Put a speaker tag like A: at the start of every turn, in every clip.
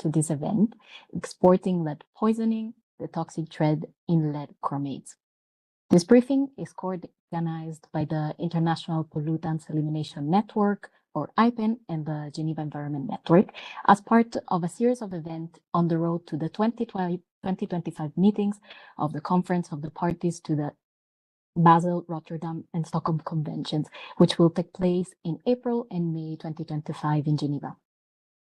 A: to this event, Exporting Lead Poisoning, the Toxic Thread in Lead Chromates. This briefing is co-organized by the International Pollutants Elimination Network, or IPEN, and the Geneva Environment Network, as part of a series of events on the road to the 2025 meetings of the Conference of the Parties to the Basel, Rotterdam and Stockholm Conventions, which will take place in April and May 2025 in Geneva.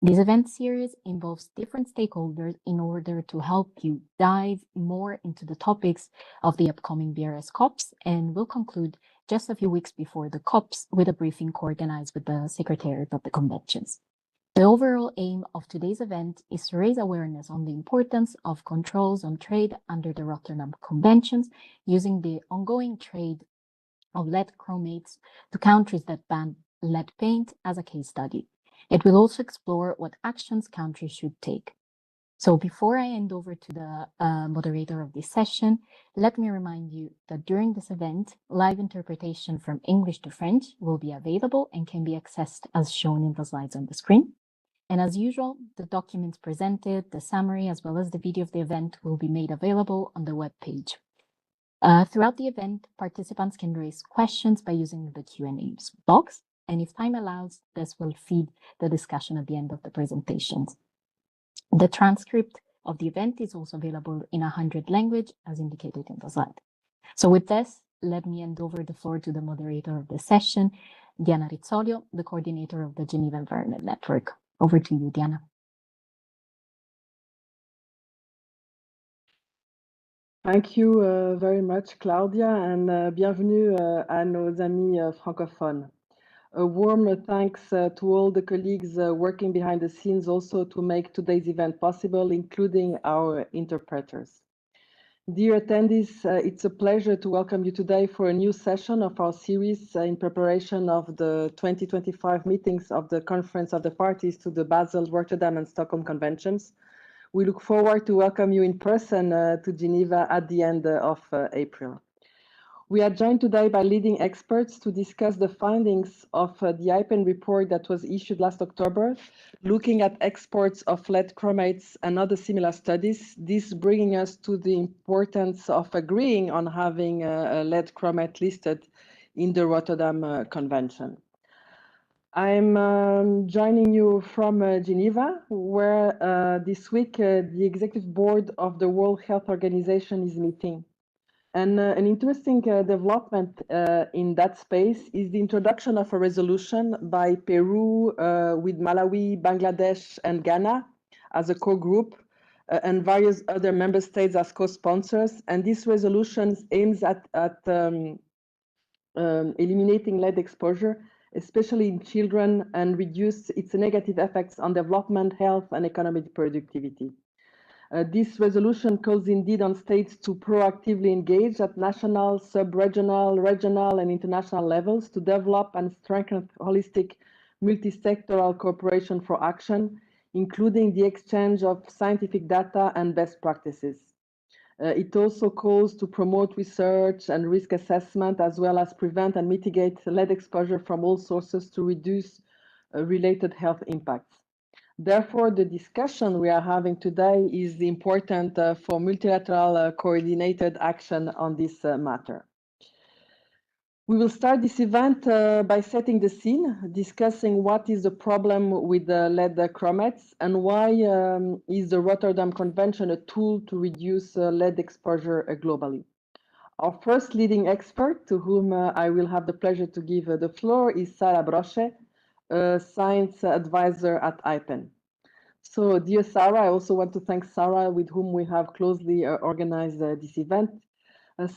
A: This event series involves different stakeholders in order to help you dive more into the topics of the upcoming BRS COPs, and will conclude just a few weeks before the COPs with a briefing co-organized with the Secretariat of the Conventions. The overall aim of today's event is to raise awareness on the importance of controls on trade under the Rotterdam Conventions, using the ongoing trade of lead chromates to countries that ban lead paint as a case study. It will also explore what actions countries should take. So before I hand over to the moderator of this session, let me remind you that during this event, live interpretation from English to French will be available and can be accessed as shown in the slides on the screen. And as usual, the documents presented, the summary, as well as the video of the event will be made available on the web page. Throughout the event, participants can raise questions by using the Q&A box, and if time allows, this will feed the discussion at the end of the presentations. The transcript of the event is also available in 100 languages, as indicated in the slide. So with this, let me hand over the floor to the moderator of the session, Diana Rizzolio, the coordinator of the Geneva Environment Network. Over to you, Diana.
B: Thank you very much, Claudia, and bienvenue à nos amis francophones. A warm thanks to all the colleagues working behind the scenes also to make today's event possible, including our interpreters. Dear attendees, it's a pleasure to welcome you today for a new session of our series in preparation of the 2025 meetings of the Conference of the Parties to the Basel, Rotterdam and Stockholm Conventions. We look forward to welcome you in person to Geneva at the end of April. We are joined today by leading experts to discuss the findings of the IPEN report that was issued last October, looking at exports of lead chromates and other similar studies, this bringing us to the importance of agreeing on having a lead chromate listed in the Rotterdam Convention. I'm joining you from Geneva, where this week the Executive Board of the World Health Organization is meeting. And an interesting development in that space is the introduction of a resolution by Peru with Malawi, Bangladesh, and Ghana as a core group, and various other member states as co-sponsors. And this resolution aims at eliminating lead exposure, especially in children, and reduce its negative effects on development, health, and economic productivity. This resolution calls indeed on states to proactively engage at national, sub-regional, regional, and international levels to develop and strengthen holistic multi-sectoral cooperation for action, including the exchange of scientific data and best practices. It also calls to promote research and risk assessment, as well as prevent and mitigate lead exposure from all sources to reduce related health impacts. Therefore, the discussion we are having today is important for multilateral coordinated action on this matter. We will start this event by setting the scene, discussing what is the problem with the lead chromates and why is the Rotterdam Convention a tool to reduce lead exposure globally. Our first leading expert, to whom I will have the pleasure to give the floor, is Sarah Broche, a science advisor at IPEN. So, dear Sarah, I also want to thank Sarah, with whom we have closely organized this event.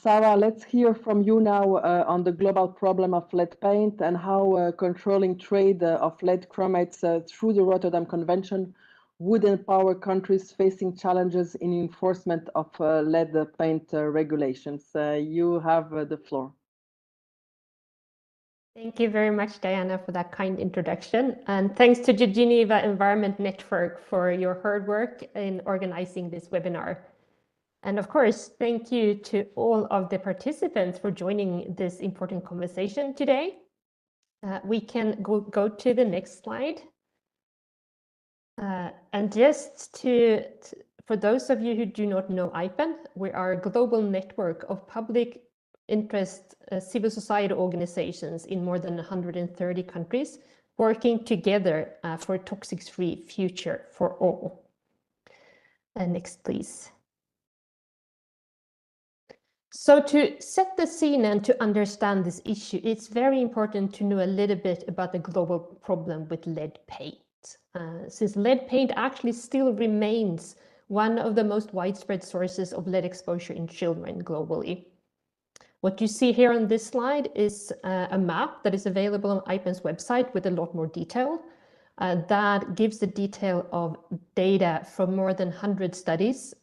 B: Sarah, let's hear from you now on the global problem of lead paint and how controlling trade of lead chromates through the Rotterdam Convention would empower countries facing challenges in enforcement of lead paint regulations. You have the floor.
C: Thank you very much, Diana, for that kind introduction. And thanks to the Geneva Environment Network for your hard work in organizing this webinar. And of course, thank you to all of the participants for joining this important conversation today. We can go to the next slide. And just for those of you who do not know IPEN, we are a global network of public interest civil society organizations in more than 130 countries, working together for a toxics-free future for all. And next, please. So to set the scene and to understand this issue, it's very important to know a little bit about the global problem with lead paint. Since lead paint actually still remains one of the most widespread sources of lead exposure in children globally. What you see here on this slide is a map that is available on IPEN's website with a lot more detail. That gives the detail of data from more than 100 studies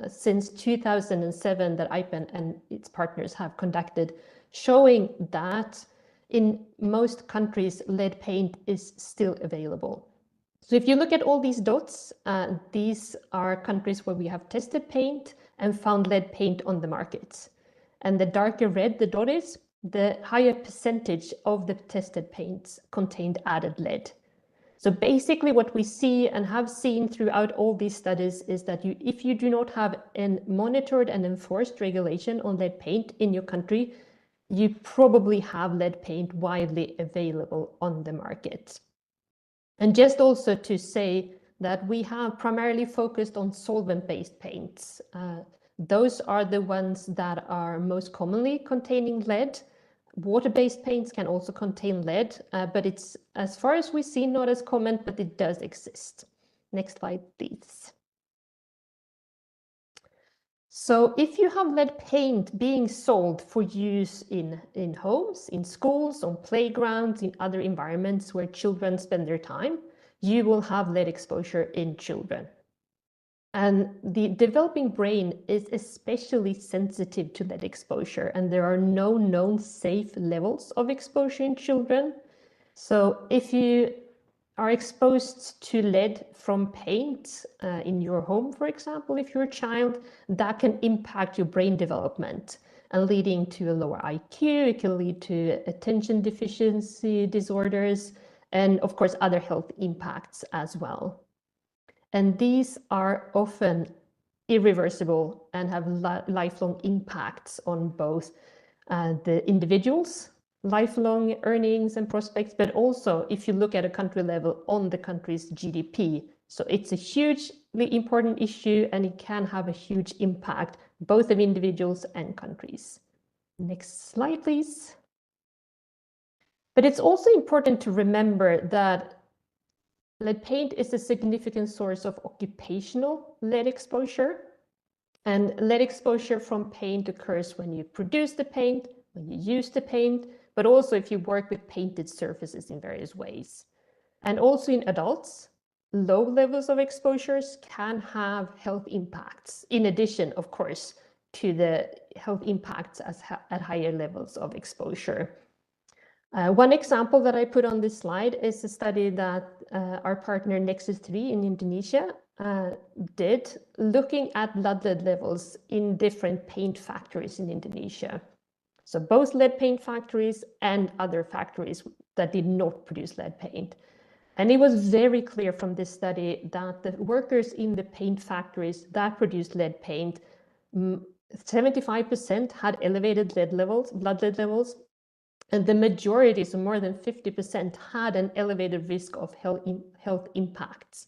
C: since 2007 that IPEN and its partners have conducted, showing that in most countries, lead paint is still available. So if you look at all these dots, these are countries where we have tested paint and found lead paint on the market. And the darker red the dot is, the higher percentage of the tested paints contained added lead. So basically what we see and have seen throughout all these studies is that if you do not have a monitored and enforced regulation on lead paint in your country, you probably have lead paint widely available on the market. And just also to say that we have primarily focused on solvent-based paints. Those are the ones that are most commonly containing lead. Water-based paints can also contain lead, but it's, as far as we see, not as common, but it does exist. Next slide, please. So if you have lead paint being sold for use in homes, in schools, on playgrounds, in other environments where children spend their time, you will have lead exposure in children. And the developing brain is especially sensitive to lead exposure, and there are no known safe levels of exposure in children. So if you are exposed to lead from paint in your home, for example, if you're a child, that can impact your brain development and leading to a lower IQ. It can lead to attention deficiency disorders, and of course, other health impacts as well. And these are often irreversible and have lifelong impacts on both the individual's lifelong earnings and prospects, but also if you look at a country level on the country's GDP. So it's a hugely important issue, and it can have a huge impact both of individuals and countries. Next slide, please. But it's also important to remember that lead paint is a significant source of occupational lead exposure. And lead exposure from paint occurs when you produce the paint, when you use the paint, but also if you work with painted surfaces in various ways. And also in adults, low levels of exposures can have health impacts, in addition, of course, to the health impacts at higher levels of exposure. One example that I put on this slide is a study that our partner Nexus 3 in Indonesia did, looking at blood lead levels in different paint factories in Indonesia. So both lead paint factories and other factories that did not produce lead paint. And it was very clear from this study that the workers in the paint factories that produced lead paint, 75% had elevated lead levels, blood lead levels, and the majority, so more than 50%, had an elevated risk of health impacts.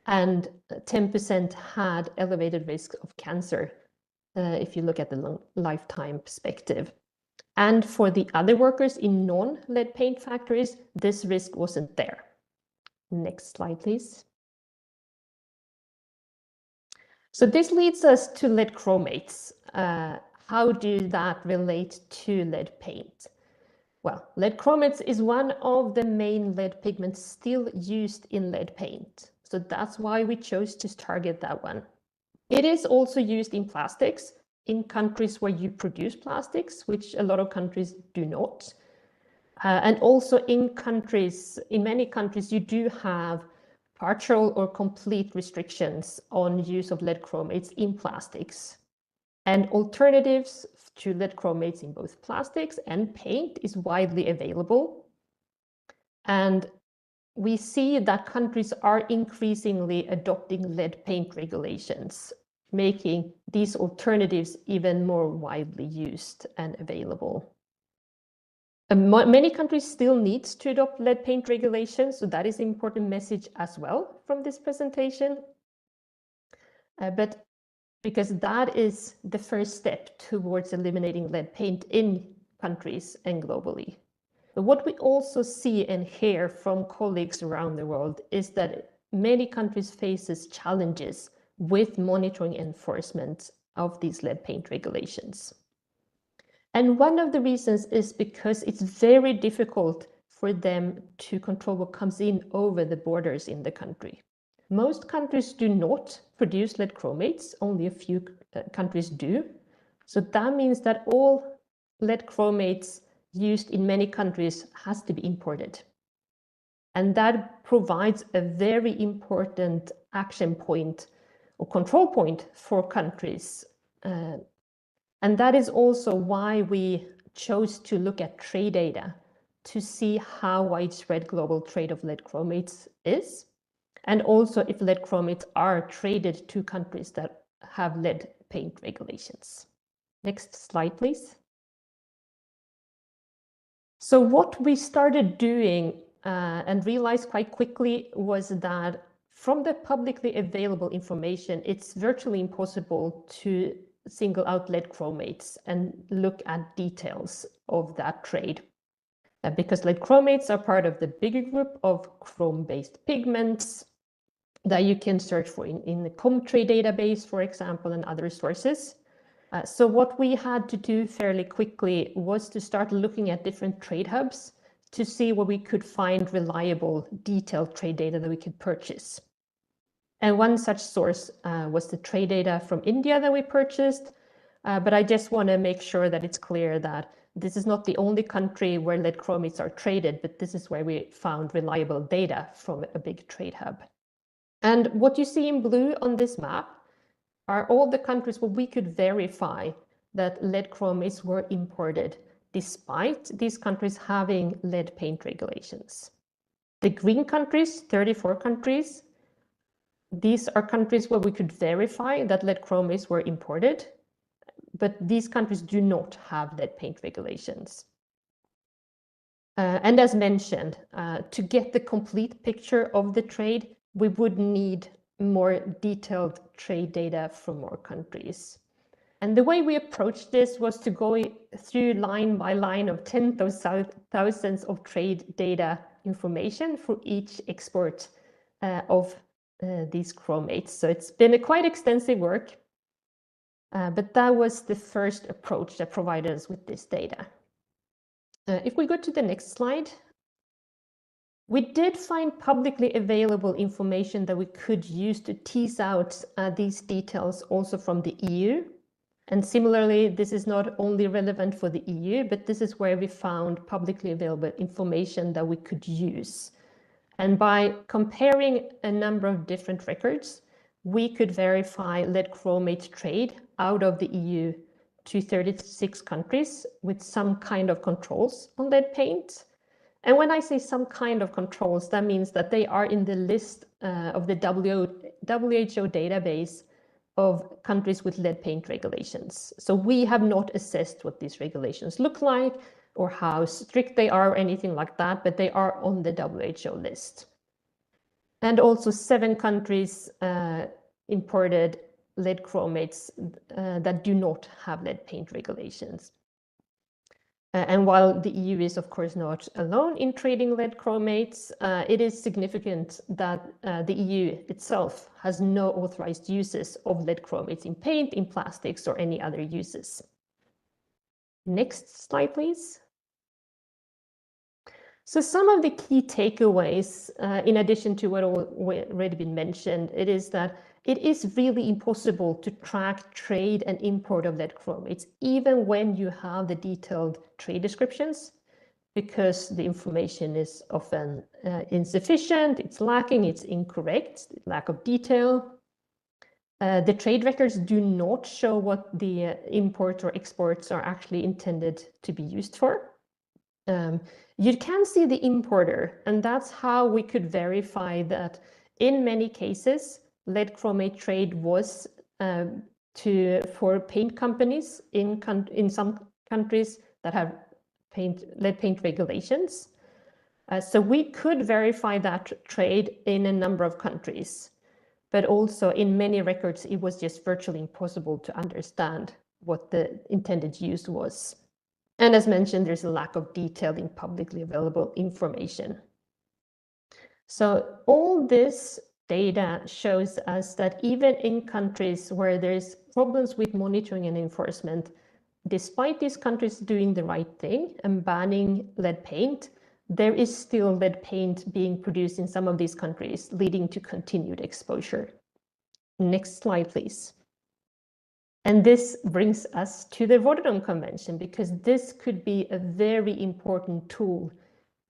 C: And 10% had elevated risk of cancer, if you look at the lifetime perspective. And for the other workers in non-lead paint factories, this risk wasn't there. Next slide, please. So this leads us to lead chromates. How do that relate to lead paint? Well, lead chromates is one of the main lead pigments still used in lead paint. So that's why we chose to target that one. It is also used in plastics in countries where you produce plastics, which a lot of countries do not. And also in many countries, you do have partial or complete restrictions on use of lead chromates in plastics. And alternatives to lead chromates in both plastics and paint is widely available. And we see that countries are increasingly adopting lead paint regulations, making these alternatives even more widely used and available. Many countries still need to adopt lead paint regulations, so that is an important message as well from this presentation. But because that is the first step towards eliminating lead paint in countries and globally. But what we also see and hear from colleagues around the world is that many countries faces challenges with monitoring enforcement of these lead paint regulations. And one of the reasons is because it's very difficult for them to control what comes in over the borders in the country. Most countries do not produce lead chromates, only a few countries do. So that means that all lead chromates used in many countries has to be imported. And that provides a very important action point or control point for countries. And that is also why we chose to look at trade data to see how widespread global trade of lead chromates is, and also if lead chromates are traded to countries that have lead paint regulations. Next slide, please. So what we started doing and realized quite quickly was that from the publicly available information, it's virtually impossible to single out lead chromates and look at details of that trade. Because lead chromates are part of the bigger group of chrome-based pigments that you can search for in the ComTrade database, for example, and other sources. So what we had to do fairly quickly was to start looking at different trade hubs to see where we could find reliable, detailed trade data that we could purchase. And one such source was the trade data from India that we purchased. But I just want to make sure that it's clear that this is not the only country where lead chromates are traded, but this is where we found reliable data from a big trade hub. And what you see in blue on this map are all the countries where we could verify that lead chromates were imported, despite these countries having lead paint regulations. The green countries, 34 countries, these are countries where we could verify that lead chromates were imported, but these countries do not have lead paint regulations. And as mentioned, to get the complete picture of the trade, we would need more detailed trade data from more countries. And the way we approached this was to go through line by line of tens of thousands of trade data information for each export of these chromates. So it's been a quite extensive work, but that was the first approach that provided us with this data. If we go to the next slide, we did find publicly available information that we could use to tease out these details also from the EU. And similarly, this is not only relevant for the EU, but this is where we found publicly available information that we could use. And by comparing a number of different records, we could verify lead chromate trade out of the EU to 36 countries with some kind of controls on lead paint. And when I say some kind of controls, that means that they are in the list of the WHO database of countries with lead paint regulations. So we have not assessed what these regulations look like or how strict they are or anything like that, but they are on the WHO list. And also 7 countries imported lead chromates that do not have lead paint regulations. And while the EU is, of course, not alone in trading lead chromates, it is significant that the EU itself has no authorized uses of lead chromates in paint, in plastics, or any other uses. Next slide, please. So some of the key takeaways, in addition to what already been mentioned, it is that it is really impossible to track trade and import of lead chromates, even when you have the detailed trade descriptions, because the information is often insufficient, it's lacking, it's incorrect, lack of detail. The trade records do not show what the imports or exports are actually intended to be used for. you can see the importer, and that's how we could verify that in many cases, lead chromate trade was for paint companies in some countries that have lead paint regulations. So we could verify that trade in a number of countries, but also in many records, it was just virtually impossible to understand what the intended use was. And as mentioned, there's a lack of detailed and publicly available information. So all this data shows us that even in countries where there's problems with monitoring and enforcement, despite these countries doing the right thing and banning lead paint, there is still lead paint being produced in some of these countries, leading to continued exposure. Next slide, please. And this brings us to the Rotterdam Convention, because this could be a very important tool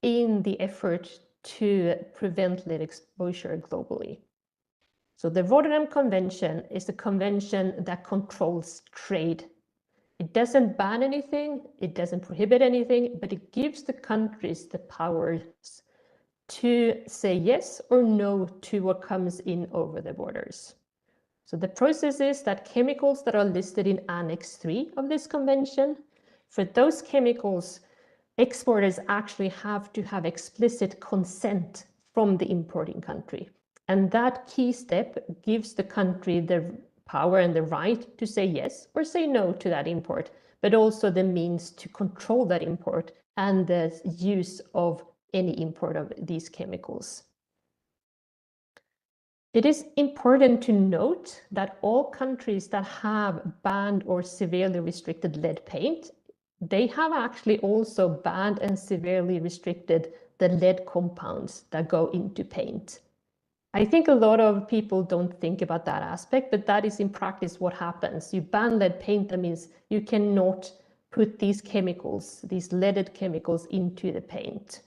C: in the effort to prevent lead exposure globally. So the Rotterdam Convention is a convention that controls trade. It doesn't ban anything, it doesn't prohibit anything, but it gives the countries the powers to say yes or no to what comes in over the borders. So the process is that chemicals that are listed in Annex 3 of this convention, for those chemicals, exporters actually have to have explicit consent from the importing country. And that key step gives the country the power and the right to say yes or say no to that import, but also the means to control that import and the use of any import of these chemicals. It is important to note that all countries that have banned or severely restricted lead paint, they have actually also banned and severely restricted the lead compounds that go into paint. I think a lot of people don't think about that aspect, but that is in practice what happens. You ban lead paint, that means you cannot put these chemicals, these leaded chemicals, into the paint.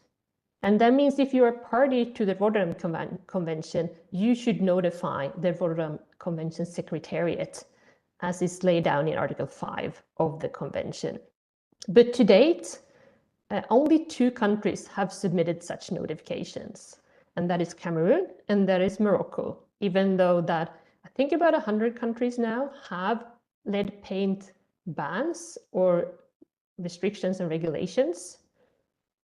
C: And that means if you are party to the Rotterdam Convention, you should notify the Rotterdam Convention Secretariat, as is laid down in Article 5 of the Convention. But to date, only 2 countries have submitted such notifications, and that is Cameroon and that is Morocco, even though that I think about 100 countries now have lead paint bans or restrictions and regulations.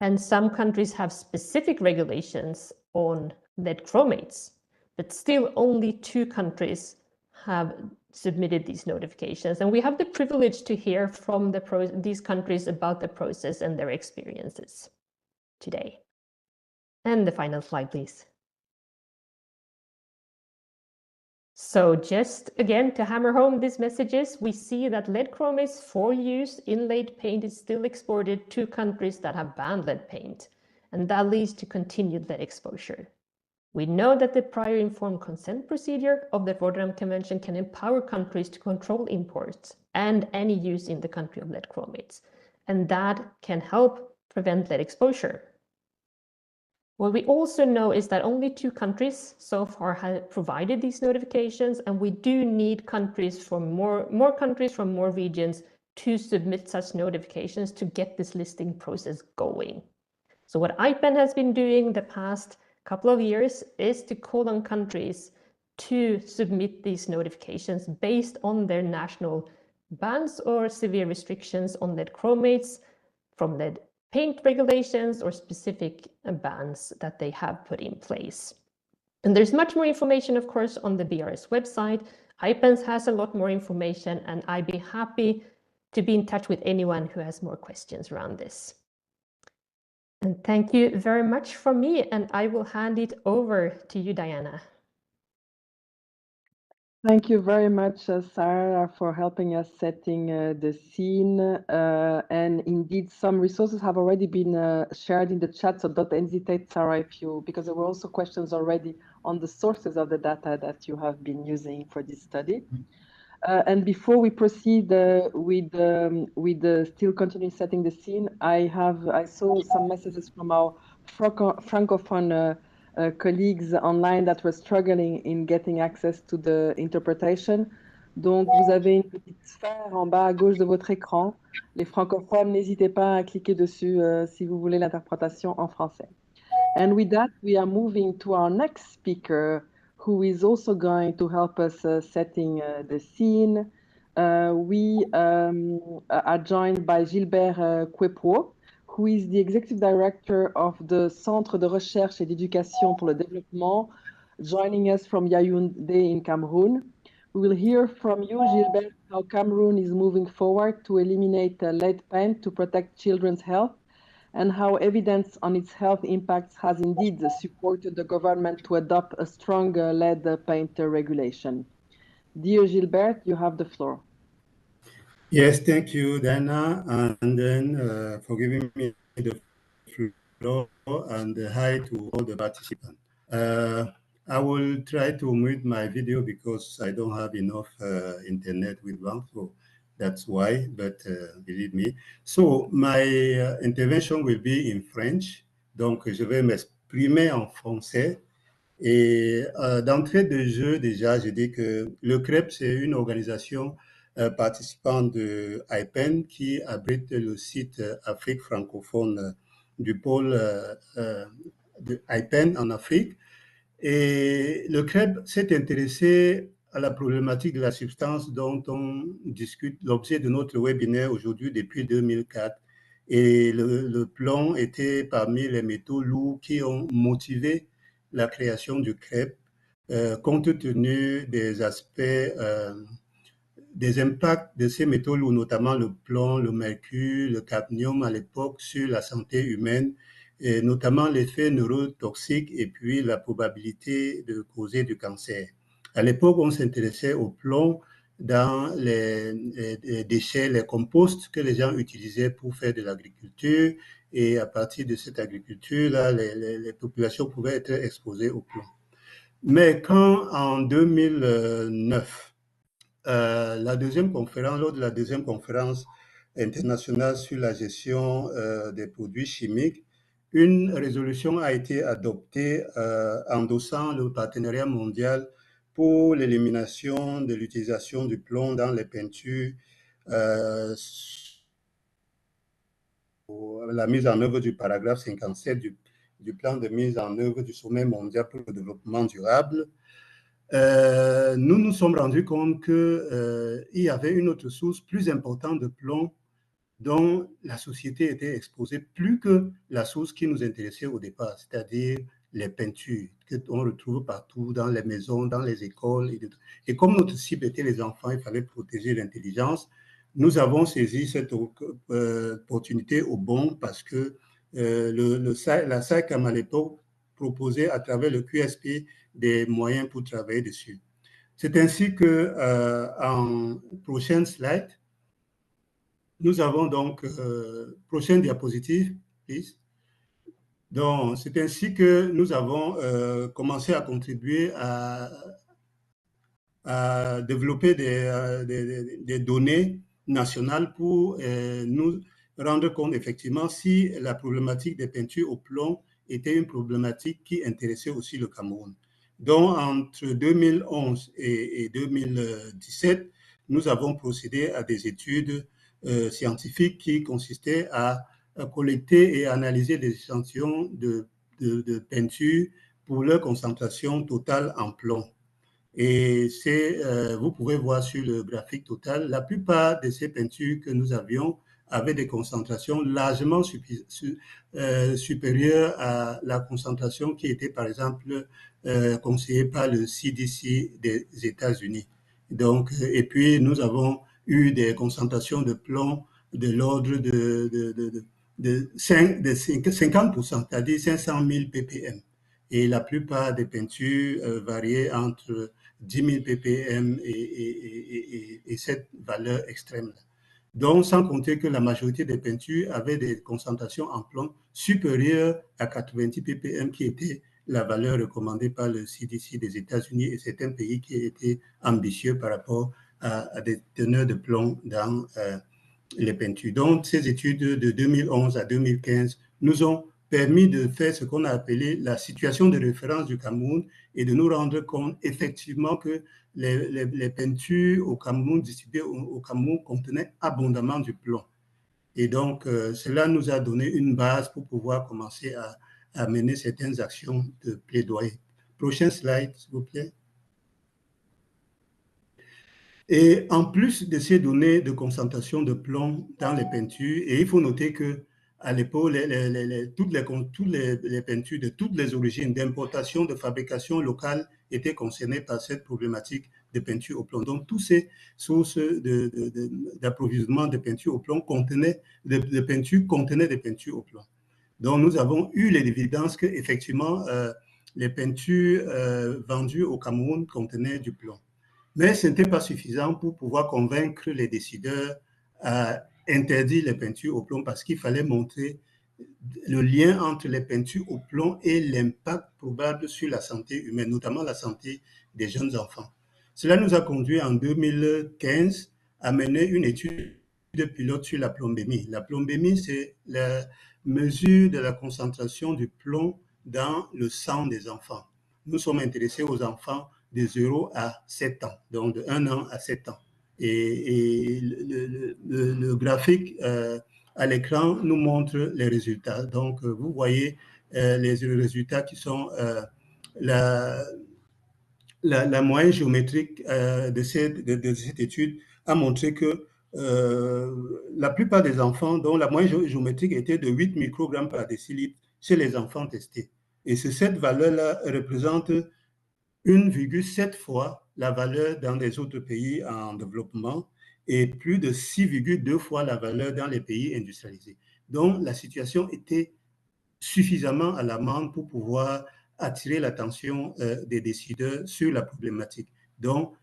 C: And some countries have specific regulations on lead chromates, but still only 2 countries have submitted these notifications. And we have the privilege to hear from these countries about the process and their experiences today. And the final slide, please. So just again, to hammer home these messages, we see that lead chromates for use in lead paint is still exported to countries that have banned lead paint, and that leads to continued lead exposure. We know that the prior informed consent procedure of the Rotterdam Convention can empower countries to control imports and any use in the country of lead chromates, and that can help prevent lead exposure. What we also know is that only 2 countries so far have provided these notifications, and we do need countries from more countries from more regions to submit such notifications to get this listing process going. So what IPEN has been doing the past couple of years is to call on countries to submit these notifications based on their national bans or severe restrictions on lead chromates from lead paint regulations or specific bans that they have put in place. And there's much more information, of course, on the BRS website. IPEN has a lot more information, and I'd be happy to be in touch with anyone who has more questions around this. And thank you very much from me, and I will hand it over to you, Diana.
B: Thank you very much, Sarah, for helping us setting the scene. And indeed, some resources have already been shared in the chat, so don't hesitate, Sarah, because there were also questions already on the sources of the data that you have been using for this study. And before we proceed with still continuing setting the scene, I saw some messages from our Francophone colleagues online that were struggling in getting access to the interpretation. Donc, vous avez une petite sphère en bas à gauche de votre écran. Les francophones, n'hésitez pas à cliquer dessus si vous voulez l'interprétation en français. And with that, we are moving to our next speaker, who is also going to help us setting the scene. We are joined by Gilbert Kwepo, who is the Executive Director of the Centre de Recherche et d'Éducation pour le Développement, joining us from Yaoundé in Cameroon. We will hear from you, Gilbert, how Cameroon is moving forward to eliminate lead paint to protect children's health, and how evidence on its health impacts has indeed supported the government to adopt a stronger lead paint regulation. Dear Gilbert, you have the floor.
D: Yes, thank you, Dana, and then for giving me the floor, and hi to all the participants. I will try to mute my video because I don't have enough internet with one, so that's why, but believe me. So my intervention will be in French, donc je vais m'exprimer en français. Et d'entrée de jeu, déjà, je dis que le CREP, c'est une organisation participante de IPEN qui abrite le site Afrique francophone du pôle de IPEN en Afrique. Et le CREP s'est intéressé à la problématique de la substance dont on discute, l'objet de notre webinaire aujourd'hui depuis 2004. Et le plomb était parmi les métaux lourds qui ont motivé la création du CREP, compte tenu des aspects, des impacts de ces métaux lourds, notamment le plomb, le mercure, le cadmium à l'époque sur la santé humaine, et notamment l'effet neurotoxique et puis la probabilité de causer du cancer. À l'époque, on s'intéressait au plomb dans les déchets, les composts que les gens utilisaient pour faire de l'agriculture, et à partir de cette agriculture-là, les populations pouvaient être exposées au plomb. Mais quand en 2009, lors de la deuxième conférence internationale sur la gestion des produits chimiques, une résolution a été adoptée endossant le partenariat mondial pour l'élimination de l'utilisation du plomb dans les peintures, la mise en œuvre du paragraphe 57 du plan de mise en œuvre du sommet mondial pour le développement durable. Nous nous sommes rendus compte qu'il y avait une autre source plus importante de plomb dont la société était exposée plus que la source qui nous intéressait au départ, c'est-à-dire les peintures qu'on retrouve partout dans les maisons, dans les écoles. Et comme notre cible était les enfants, il fallait protéger l'intelligence. Nous avons saisi cette opportunité au bon parce que la SACAM à l'époque proposait à travers le QSP des moyens pour travailler dessus. C'est ainsi que, en prochaine slide, nous avons donc, prochaine diapositive, please. Donc, c'est ainsi que nous avons commencé à contribuer à développer des données nationales pour nous rendre compte effectivement si la problématique des peintures au plomb était une problématique qui intéressait aussi le Cameroun. Donc, entre 2011 et 2017, nous avons procédé à des études scientifiques qui consistaient à collecter et analyser des échantillons de peinture pour leur concentration totale en plomb. Et vous pouvez voir sur le graphique total, la plupart de ces peintures que nous avions avaient des concentrations largement supérieures à la concentration qui était, par exemple, conseillée par le CDC des États-Unis. Donc, et puis, nous avons eu des concentrations de plomb de l'ordre de 50%, c'est-à-dire 500 000 ppm. Et la plupart des peintures variaient entre 10 000 ppm et cette valeur extrême-là. Donc, sans compter que la majorité des peintures avaient des concentrations en plomb supérieures à 90 ppm, qui était la valeur recommandée par le CDC des États-Unis, et c'est un pays qui était ambitieux par rapport à des teneurs de plomb dans les peintures. Donc, ces études de 2011 à 2015 nous ont permis de faire ce qu'on a appelé la situation de référence du Cameroun et de nous rendre compte effectivement que les peintures au Cameroun, distribuées au Cameroun, contenaient abondamment du plomb. Et donc, cela nous a donné une base pour pouvoir commencer à mener certaines actions de plaidoyer. Prochain slide, s'il vous plaît. Et en plus de ces données de concentration de plomb dans les peintures, et il faut noter que à l'époque, toutes les peintures de toutes les origines d'importation, de fabrication locale étaient concernées par cette problématique de peinture au plomb. Donc, toutes ces sources d'approvisionnement de peinture au plomb contenaient des peintures au plomb. Donc, nous avons eu l'évidence qu'effectivement, les peintures vendues au Cameroun contenaient du plomb. Mais ce n'était pas suffisant pour pouvoir convaincre les décideurs à interdire les peintures au plomb parce qu'il fallait montrer le lien entre les peintures au plomb et l'impact probable sur la santé humaine, notamment la santé des jeunes enfants. Cela nous a conduit en 2015 à mener une étude de pilote sur la plombémie. La plombémie, c'est la mesure de la concentration du plomb dans le sang des enfants. Nous sommes intéressés aux enfants de 0 à 7 ans, donc de 1 an à 7 ans. Et le graphique à l'écran nous montre les résultats. Donc, vous voyez les résultats qui sont la moyenne géométrique de cette étude a montré que la plupart des enfants, dont la moyenne géométrique était de 8 microgrammes par décilitre chez les enfants testés. Et cette valeur-là représente 1,7 fois la valeur dans les autres pays en développement et plus de 6,2 fois la valeur dans les pays industrialisés. Donc, la situation était suffisamment alarmante pour pouvoir attirer l'attention des décideurs sur la problématique. Donc,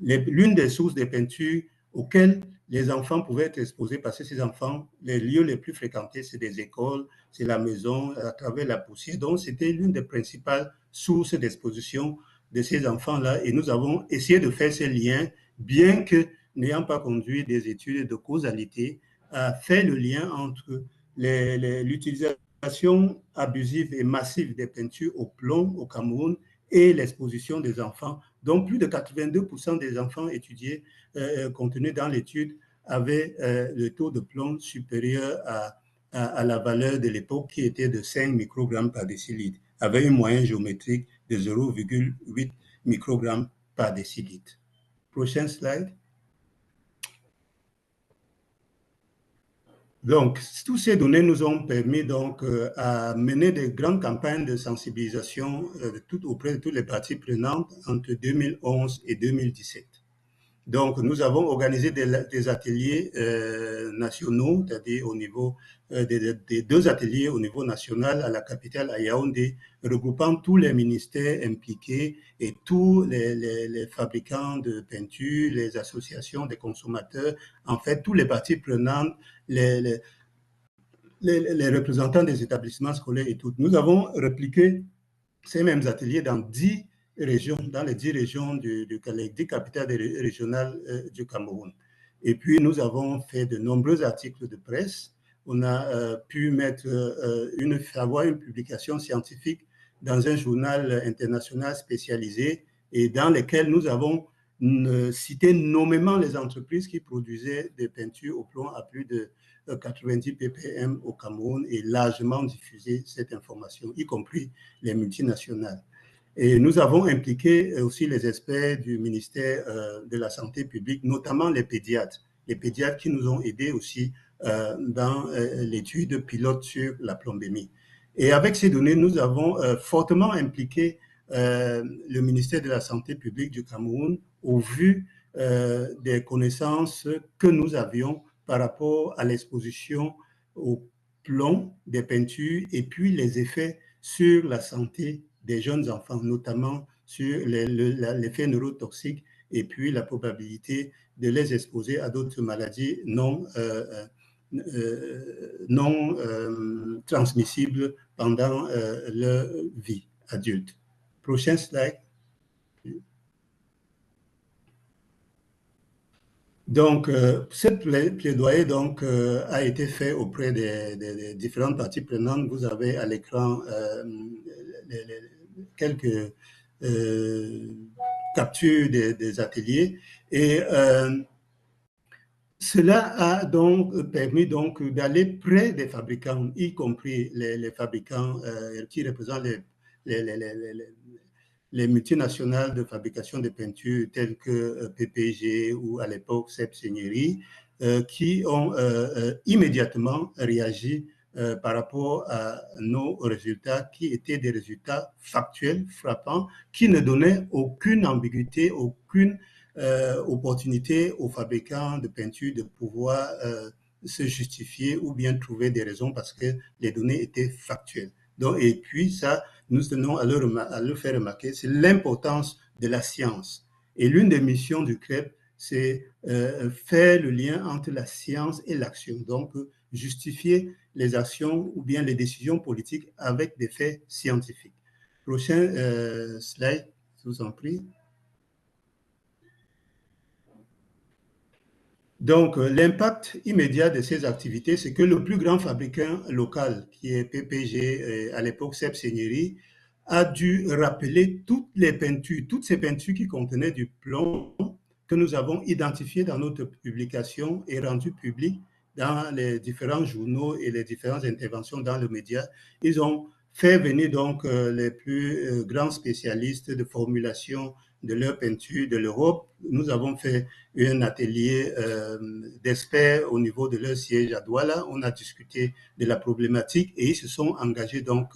D: l'une des sources des peintures auxquelles les enfants pouvaient être exposés, parce que ces enfants, les lieux les plus fréquentés, c'est des écoles, c'est la maison, à travers la poussière. Donc, c'était l'une des principales sources d'exposition de ces enfants-là. Et nous avons essayé de faire ces liens, bien que n'ayant pas conduit des études de causalité, à faire le lien entre l'utilisation abusive et massive des peintures au plomb au Cameroun et l'exposition des enfants. Donc, plus de 82% des enfants étudiés, contenus dans l'étude, avaient le taux de plomb supérieur à la valeur de l'époque qui était de 5 microgrammes par décilitre, avec une moyenne géométrique de 0,8 microgrammes par décilitre. Prochain slide. Donc, toutes ces données nous ont permis donc à mener des grandes campagnes de sensibilisation auprès de toutes les parties prenantes entre 2011 et 2017. Donc, nous avons organisé des ateliers nationaux, c'est-à-dire au niveau des 2 ateliers au niveau national à la capitale, à Yaoundé, regroupant tous les ministères impliqués et tous les fabricants de peinture, les associations des consommateurs, en fait, tous les parties prenantes, les représentants des établissements scolaires et tout. Nous avons répliqué ces mêmes ateliers dans 10 régions, dans les 10 régions les 10 capitales régionales du Cameroun. Et puis, nous avons fait de nombreux articles de presse. On a pu avoir une publication scientifique dans un journal international spécialisé et dans lequel nous avons cité nommément les entreprises qui produisaient des peintures au plomb à plus de 90 ppm au Cameroun et largement diffusé cette information, y compris les multinationales. Et nous avons impliqué aussi les experts du ministère de la Santé publique, notamment les pédiatres qui nous ont aidés aussi dans l'étude pilote sur la plombémie. Et avec ces données, nous avons fortement impliqué le ministère de la Santé publique du Cameroun au vu des connaissances que nous avions par rapport à l'exposition au plomb des peintures et puis les effets sur la santé des jeunes enfants, notamment sur l'effet neurotoxique et puis la probabilité de les exposer à d'autres maladies non transmissibles pendant leur vie adulte. Prochain slide. Donc, ce plaidoyer donc, a été fait auprès des différentes parties prenantes. Vous avez à l'écran quelques captures des ateliers. Et cela a donc permis donc d'aller près des fabricants, y compris les fabricants qui représentent les multinationales de fabrication de peinture telles que PPG ou à l'époque Cep Seigneurie, qui ont immédiatement réagi par rapport à nos résultats qui étaient des résultats factuels, frappants, qui ne donnaient aucune ambiguïté, aucune opportunité aux fabricants de peinture de pouvoir se justifier ou bien trouver des raisons parce que les données étaient factuelles. Donc, et puis ça, nous tenons à le faire remarquer, c'est l'importance de la science. Et l'une des missions du CREP, c'est faire le lien entre la science et l'action. Donc, justifier les actions ou bien les décisions politiques avec des faits scientifiques. Prochain slide, je vous en prie. Donc, l'impact immédiat de ces activités, c'est que le plus grand fabricant local, qui est PPG, à l'époque Cep Seigneurie, a dû rappeler toutes ces peintures qui contenaient du plomb que nous avons identifiées dans notre publication et rendues publiques dans les différents journaux et les différentes interventions dans le média. Ils ont fait venir donc les plus grands spécialistes de formulation de leur peinture de l'Europe. Nous avons fait un atelier d'experts au niveau de leur siège à Douala. On a discuté de la problématique et ils se sont engagés donc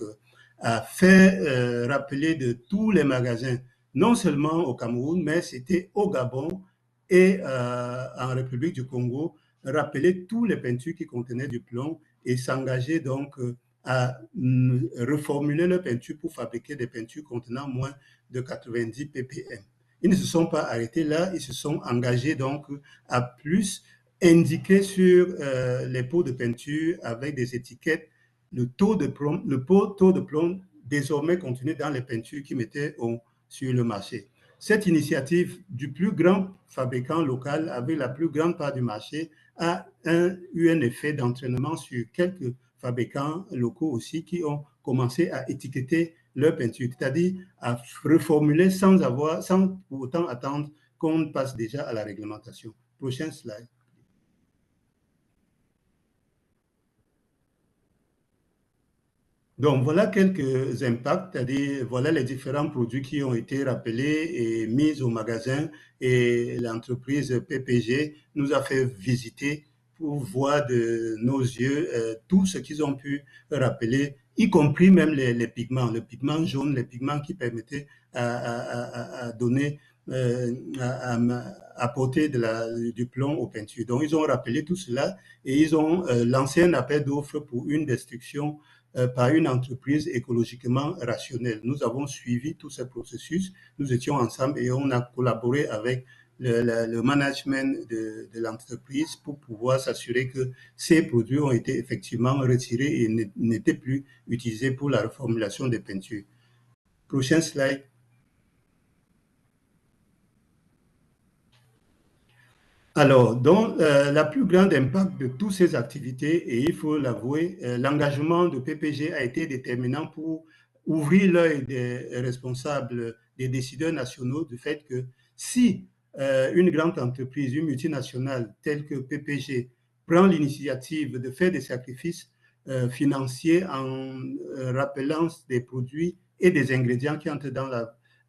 D: à faire rappeler de tous les magasins, non seulement au Cameroun, mais c'était au Gabon et en République du Congo, rappeler tous les peintures qui contenaient du plomb et s'engager donc à reformuler leur peinture pour fabriquer des peintures contenant moins de 90 ppm. Ils ne se sont pas arrêtés là, ils se sont engagés donc à plus indiquer sur les pots de peinture avec des étiquettes le taux de plomb désormais contenu dans les peintures qui mettaient sur le marché. Cette initiative du plus grand fabricant local avec la plus grande part du marché a eu un effet d'entraînement sur quelques fabricants locaux aussi qui ont commencé à étiqueter leur peinture, c'est-à-dire à reformuler sans pour autant attendre qu'on passe déjà à la réglementation. Prochain slide. Donc, voilà quelques impacts, c'est-à-dire voilà les différents produits qui ont été rappelés et mis au magasin et l'entreprise PPG nous a fait visiter pour voir de nos yeux tout ce qu'ils ont pu rappeler, y compris même les pigments, le pigment jaune, les pigments qui permettaient à donner, à apporter du plomb aux peintures. Donc, ils ont rappelé tout cela et ils ont lancé un appel d'offres pour une destruction par une entreprise écologiquement rationnelle. Nous avons suivi tout ce processus, nous étions ensemble et on a collaboré avec le management de l'entreprise pour pouvoir s'assurer que ces produits ont été effectivement retirés et n'étaient plus utilisés pour la reformulation des peintures. Prochain slide. Alors, donc, la plus grande impact de toutes ces activités, et il faut l'avouer, l'engagement de PPG a été déterminant pour ouvrir l'œil des responsables, des décideurs nationaux, du fait que si une grande entreprise, une multinationale telle que PPG prend l'initiative de faire des sacrifices financiers en rappelant des produits et des ingrédients qui entrent dans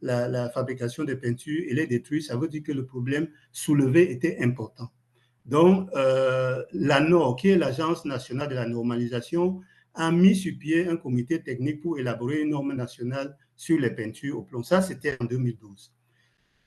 D: la fabrication des peintures et les détruire, ça veut dire que le problème soulevé était important. Donc, l'ANOR, qui est l'Agence nationale de la normalisation, a mis sur pied un comité technique pour élaborer une norme nationale sur les peintures au plomb. Ça, c'était en 2012.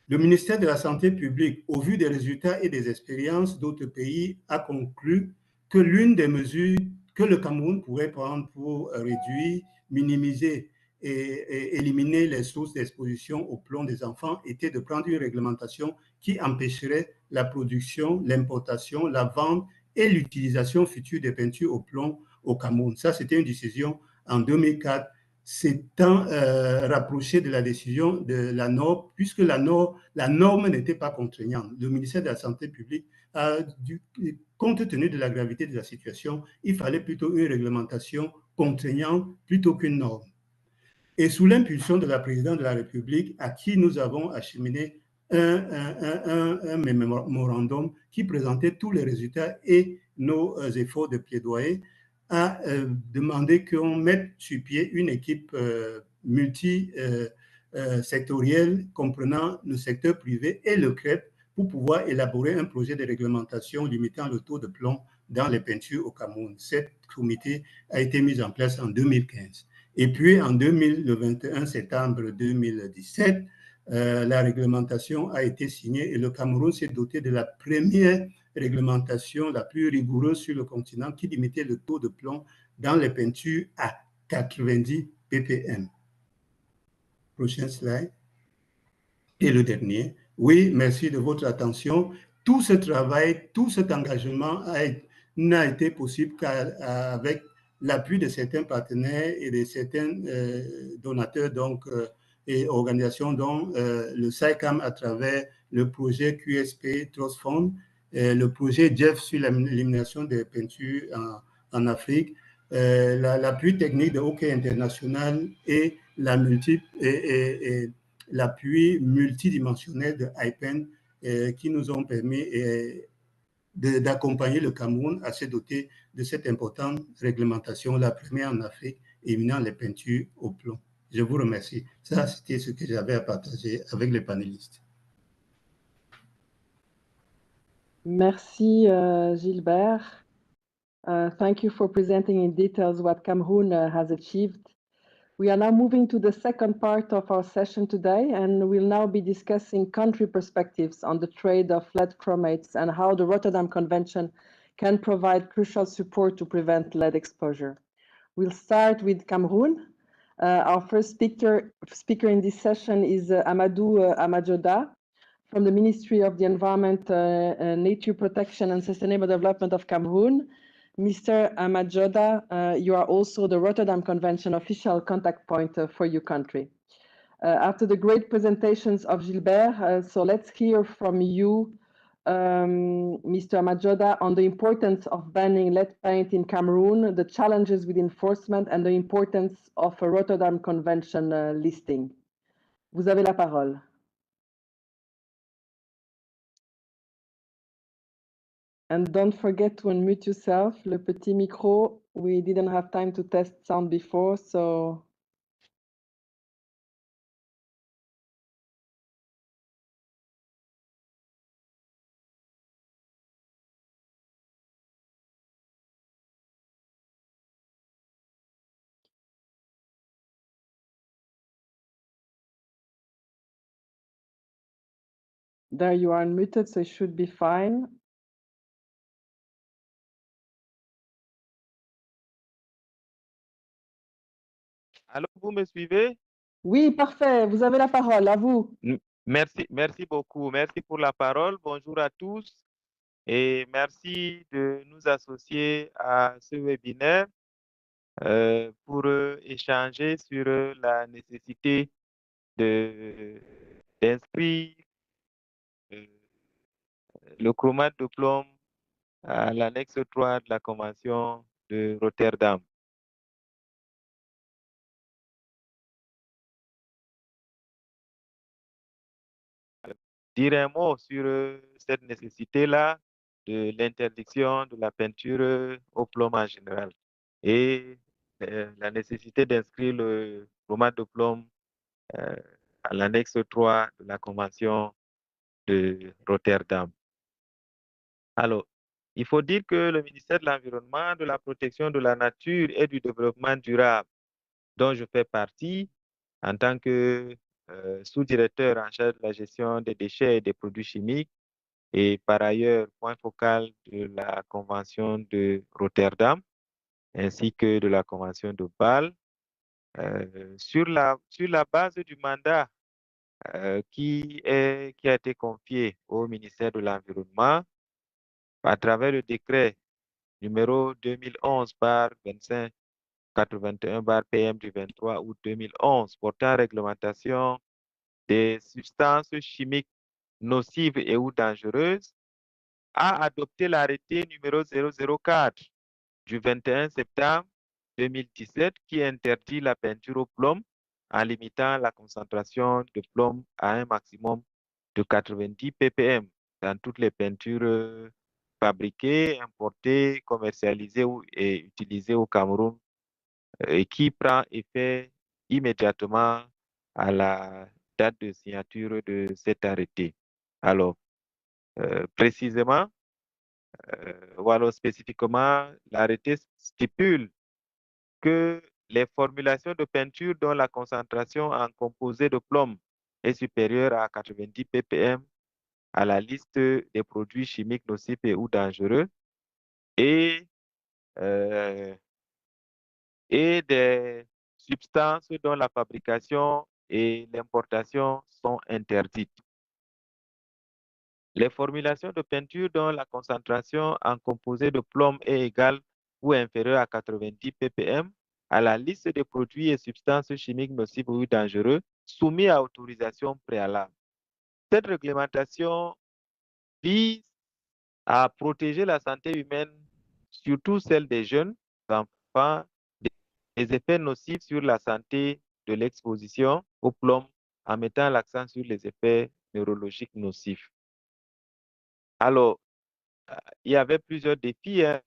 D: Le ministère de la Santé publique, au vu des résultats et des expériences d'autres pays, a conclu que l'une des mesures que le Cameroun pourrait prendre pour réduire, minimiser et éliminer les sources d'exposition au plomb des enfants était de prendre une réglementation qui empêcherait la production, l'importation, la vente et l'utilisation future des peintures au plomb au Cameroun. Ça, c'était une décision en 2004 s'étant rapproché de la décision de la norme, puisque la norme n'était pas contraignante. Le ministère de la Santé publique a compte tenu de la gravité de la situation, il fallait plutôt une réglementation contraignante plutôt qu'une norme. Et sous l'impulsion de la présidente de la République, à qui nous avons acheminé un mémorandum qui présentait tous les résultats et nos efforts de plaidoyer, a demandé qu'on mette sur pied une équipe multisectorielle comprenant le secteur privé et le CREP pour pouvoir élaborer un projet de réglementation limitant le taux de plomb dans les peintures au Cameroun. Cette comité a été mise en place en 2015. Et puis, en le 21 septembre 2017, la réglementation a été signée et le Cameroun s'est doté de la première réglementation la plus rigoureuse sur le continent qui limitait le taux de plomb dans les peintures à 90 ppm. Prochain slide. Et le dernier. Oui, merci de votre attention. Tout ce travail, tout cet engagement n'a été possible qu'avec l'appui de certains partenaires et de certains donateurs et organisations, dont le SAICAM à travers le projet QSP Trust Fund, le projet JEF sur l'élimination des peintures en Afrique, l'appui technique de Hockey International et l'appui multidimensionnel de IPEN qui nous ont permis d'accompagner le Cameroun à se doter de cette importante réglementation, la première en Afrique, éliminant les peintures au plomb. Je vous remercie. Ça, c'était ce que j'avais à partager avec les panélistes.
B: Merci, Gilbert. Thank you for presenting in details what Cameroon has achieved. We are now moving to the second part of our session today, and we'll now be discussing country perspectives on the trade of lead chromates and how the Rotterdam Convention can provide crucial support to prevent lead exposure. We'll start with Cameroon. Our first speaker in this session is Amadou Amajoda from the Ministry of the Environment, Nature Protection and Sustainable Development of Cameroon. Mr. Amajoda, you are also the Rotterdam Convention official contact point for your country. After the great presentations of Gilbert, so let's hear from you, Mr. Amajoda, on the importance of banning lead paint in Cameroon, the challenges with enforcement, and the importance of a Rotterdam Convention listing. Vous avez la parole. And don't forget to unmute yourself, le petit micro. We didn't have time to test sound before, so. There you are unmuted, so it should be fine.
E: Allô, vous me suivez?
B: Oui, parfait. Vous avez la parole. À vous.
E: Merci beaucoup. Merci pour la parole. Bonjour à tous et merci de nous associer à ce webinaire pour échanger sur la nécessité d'inscrire le chromate de plomb à l'annexe 3 de la Convention de Rotterdam. Dire un mot sur cette nécessité-là de l'interdiction de la peinture au plomb en général et la nécessité d'inscrire le chromate de plomb à l'annexe 3 de la Convention de Rotterdam. Alors, il faut dire que le ministère de l'Environnement, de la Protection de la Nature et du Développement durable, dont je fais partie en tant que sous-directeur en charge de la gestion des déchets et des produits chimiques, et par ailleurs point focal de la Convention de Rotterdam, ainsi que de la Convention de Bâle, sur la base du mandat qui a été confié au ministère de l'Environnement à travers le décret numéro 2011/25 81/PM du 23 août 2011 portant réglementation des substances chimiques nocives et ou dangereuses, a adopté l'arrêté numéro 004 du 21 septembre 2017 qui interdit la peinture au plomb en limitant la concentration de plomb à un maximum de 90 ppm dans toutes les peintures fabriquées, importées, commercialisées et utilisées au Cameroun et qui prend effet immédiatement à la date de signature de cet arrêté. Alors, précisément, ou alors spécifiquement, l'arrêté stipule que les formulations de peinture dont la concentration en composé de plomb est supérieure à 90 ppm à la liste des produits chimiques nocifs et ou dangereux et, et des substances dont la fabrication et l'importation sont interdites. Les formulations de peinture dont la concentration en composé de plomb est égale ou inférieure à 90 ppm à la liste des produits et substances chimiques nocifs ou dangereux soumis à autorisation préalable. Cette réglementation vise à protéger la santé humaine, surtout celle des jeunes enfants, des effets nocifs sur la santé de l'exposition au plomb en mettant l'accent sur les effets neurologiques nocifs. Alors, il y avait plusieurs défis, hein.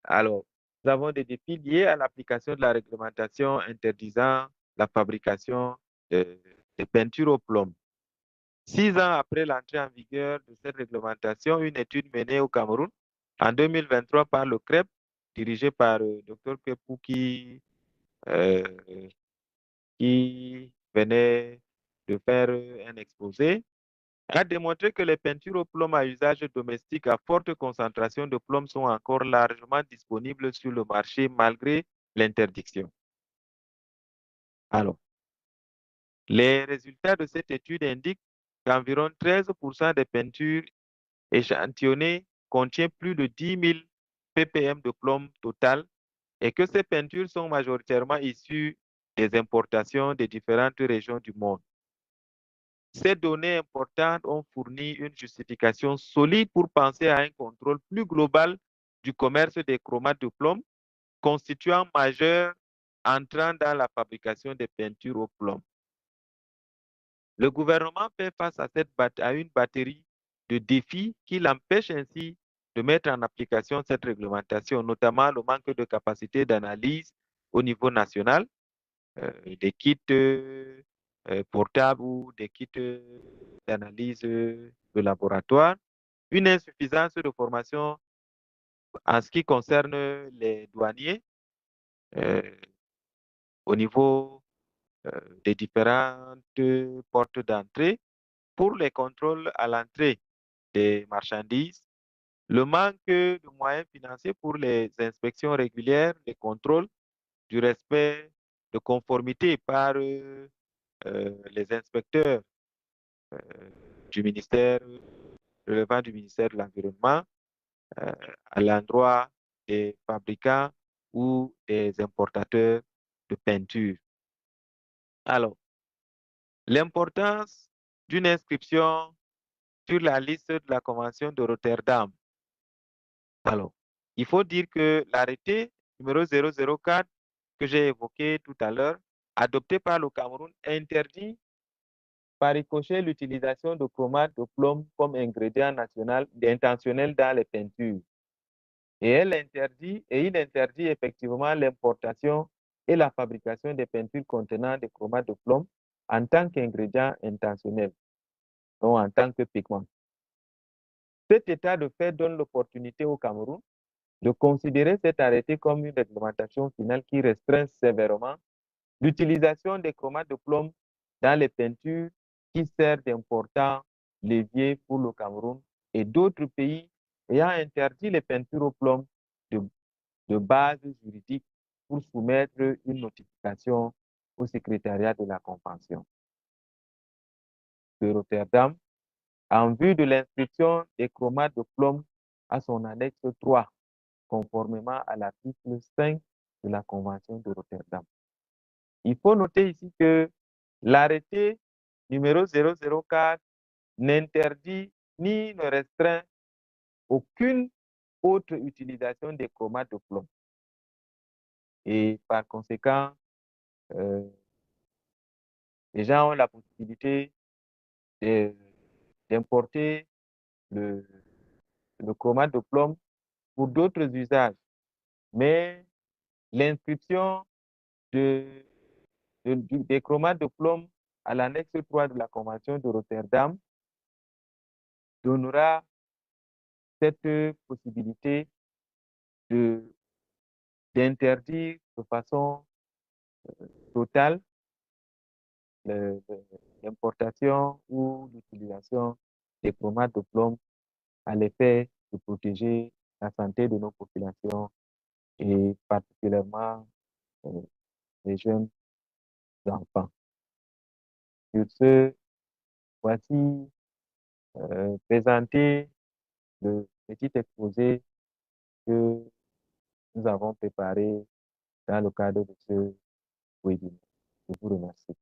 E: Alors, nous avons des défis liés à l'application de la réglementation interdisant la fabrication de peintures au plomb. 6 ans après l'entrée en vigueur de cette réglementation, une étude menée au Cameroun en 2023 par le CREP, dirigé par Dr Kepou qui venait de faire un exposé, a démontré que les peintures au plomb à usage domestique à forte concentration de plomb sont encore largement disponibles sur le marché malgré l'interdiction. Alors, les résultats de cette étude indiquent qu'environ 13% des peintures échantillonnées contiennent plus de 10 000 ppm de plomb total et que ces peintures sont majoritairement issues des importations des différentes régions du monde. Ces données importantes ont fourni une justification solide pour penser à un contrôle plus global du commerce des chromates de plomb, constituant majeur entrant dans la fabrication des peintures au plomb. Le gouvernement fait face à une batterie de défis qui l'empêchent ainsi de mettre en application cette réglementation, notamment le manque de capacité d'analyse au niveau national, des kits portables ou des kits d'analyse de laboratoire, une insuffisance de formation en ce qui concerne les douaniers au niveau des différentes portes d'entrée pour les contrôles à l'entrée des marchandises, le manque de moyens financiers pour les inspections régulières, les contrôles du respect de conformité par les inspecteurs du ministère, relevant du ministère de l'Environnement, à l'endroit des fabricants ou des importateurs de peinture. Alors, l'importance d'une inscription sur la liste de la Convention de Rotterdam. Alors, il faut dire que l'arrêté numéro 004 que j'ai évoqué tout à l'heure, adopté par le Cameroun, interdit par ricochet l'utilisation de chromates de plomb comme ingrédient intentionnel dans les peintures. Et il interdit effectivement l'importation et la fabrication des peintures contenant des chromates de plomb en tant qu'ingrédient intentionnel, donc en tant que pigment. Cet état de fait donne l'opportunité au Cameroun de considérer cet arrêté comme une réglementation finale qui restreint sévèrement l'utilisation des chromates de plomb dans les peintures qui sert d'important levier pour le Cameroun et d'autres pays ayant interdit les peintures au plomb de base juridique pour soumettre une notification au secrétariat de la Convention de Rotterdam en vue de l'inscription des chromates de plomb à son annexe 3 conformément à l'article 5 de la Convention de Rotterdam. Il faut noter ici que l'arrêté numéro 004 n'interdit ni ne restreint aucune autre utilisation des chromates de plomb. Et par conséquent, les gens ont la possibilité d'importer le chromate de plomb pour d'autres usages. Mais l'inscription des chromates de plomb à l'annexe 3 de la Convention de Rotterdam donnera cette possibilité d'interdire de façon totale l'importation ou l'utilisation des chromates de plomb à l'effet de protéger la santé de nos populations et particulièrement les jeunes enfants. Sur ce, voici présenté le petit exposé que nous avons préparé dans le cadre de ce webinaire. Je vous remercie.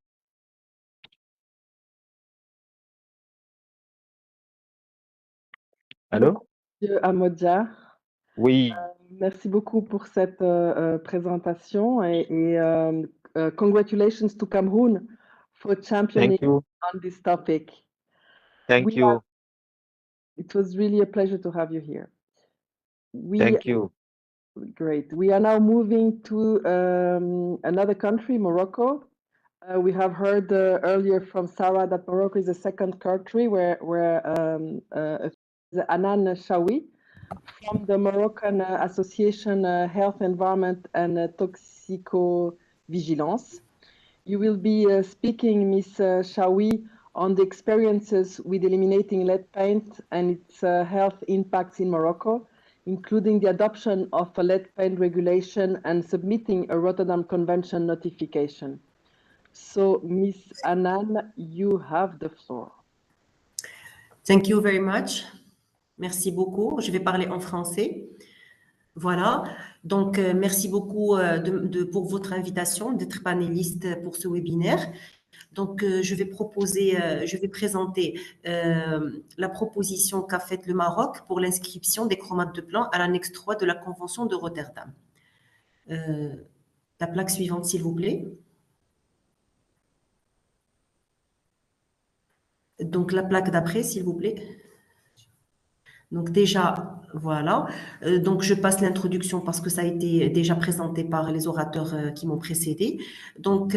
E: Allô?
B: Monsieur Amodja.
E: Oui.
B: Merci beaucoup pour cette présentation et congratulations to Cameroon for championing on this topic.
E: Thank you.
B: It was really a pleasure to have you here.
E: Thank you.
B: Great. We are now moving to another country, Morocco. We have heard earlier from Sarah that Morocco is the second country where Anan Shawi from the Moroccan Association Health, Environment and Toxicovigilance. You will be speaking, Ms. Shawi, on the experiences with eliminating lead paint and its health impacts in Morocco, including the adoption of a lead paint regulation and submitting a Rotterdam Convention notification. So, Ms. Anan, you have the floor.
F: Thank you very much. Merci beaucoup. Je vais parler en français. Voilà. Donc, merci beaucoup pour votre invitation d'être panéliste pour ce webinaire. Donc, je vais présenter la proposition qu'a faite le Maroc pour l'inscription des chromates de plomb à l'annexe 3 de la Convention de Rotterdam. La plaque suivante, s'il vous plaît. Donc, la plaque d'après, s'il vous plaît. Donc déjà, voilà. Donc je passe l'introduction parce que ça a été déjà présenté par les orateurs qui m'ont précédé. Donc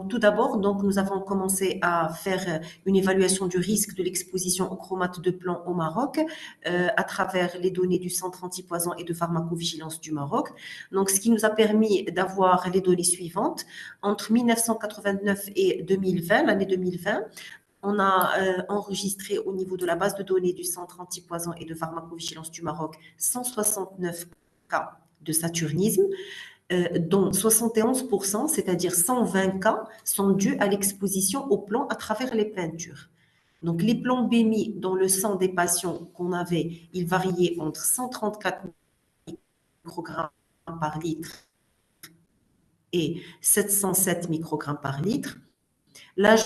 F: tout d'abord, nous avons commencé à faire une évaluation du risque de l'exposition aux chromates de plomb au Maroc à travers les données du Centre antipoison et de pharmacovigilance du Maroc. Donc ce qui nous a permis d'avoir les données suivantes. Entre 1989 et 2020, l'année 2020, on a enregistré au niveau de la base de données du Centre antipoison et de pharmacovigilance du Maroc 169 cas de saturnisme, dont 71%, c'est-à-dire 120 cas, sont dus à l'exposition au plomb à travers les peintures. Donc, les plombémies dans le sang des patients qu'on avait, ils variaient entre 134 microgrammes par litre et 707 microgrammes par litre. L'âge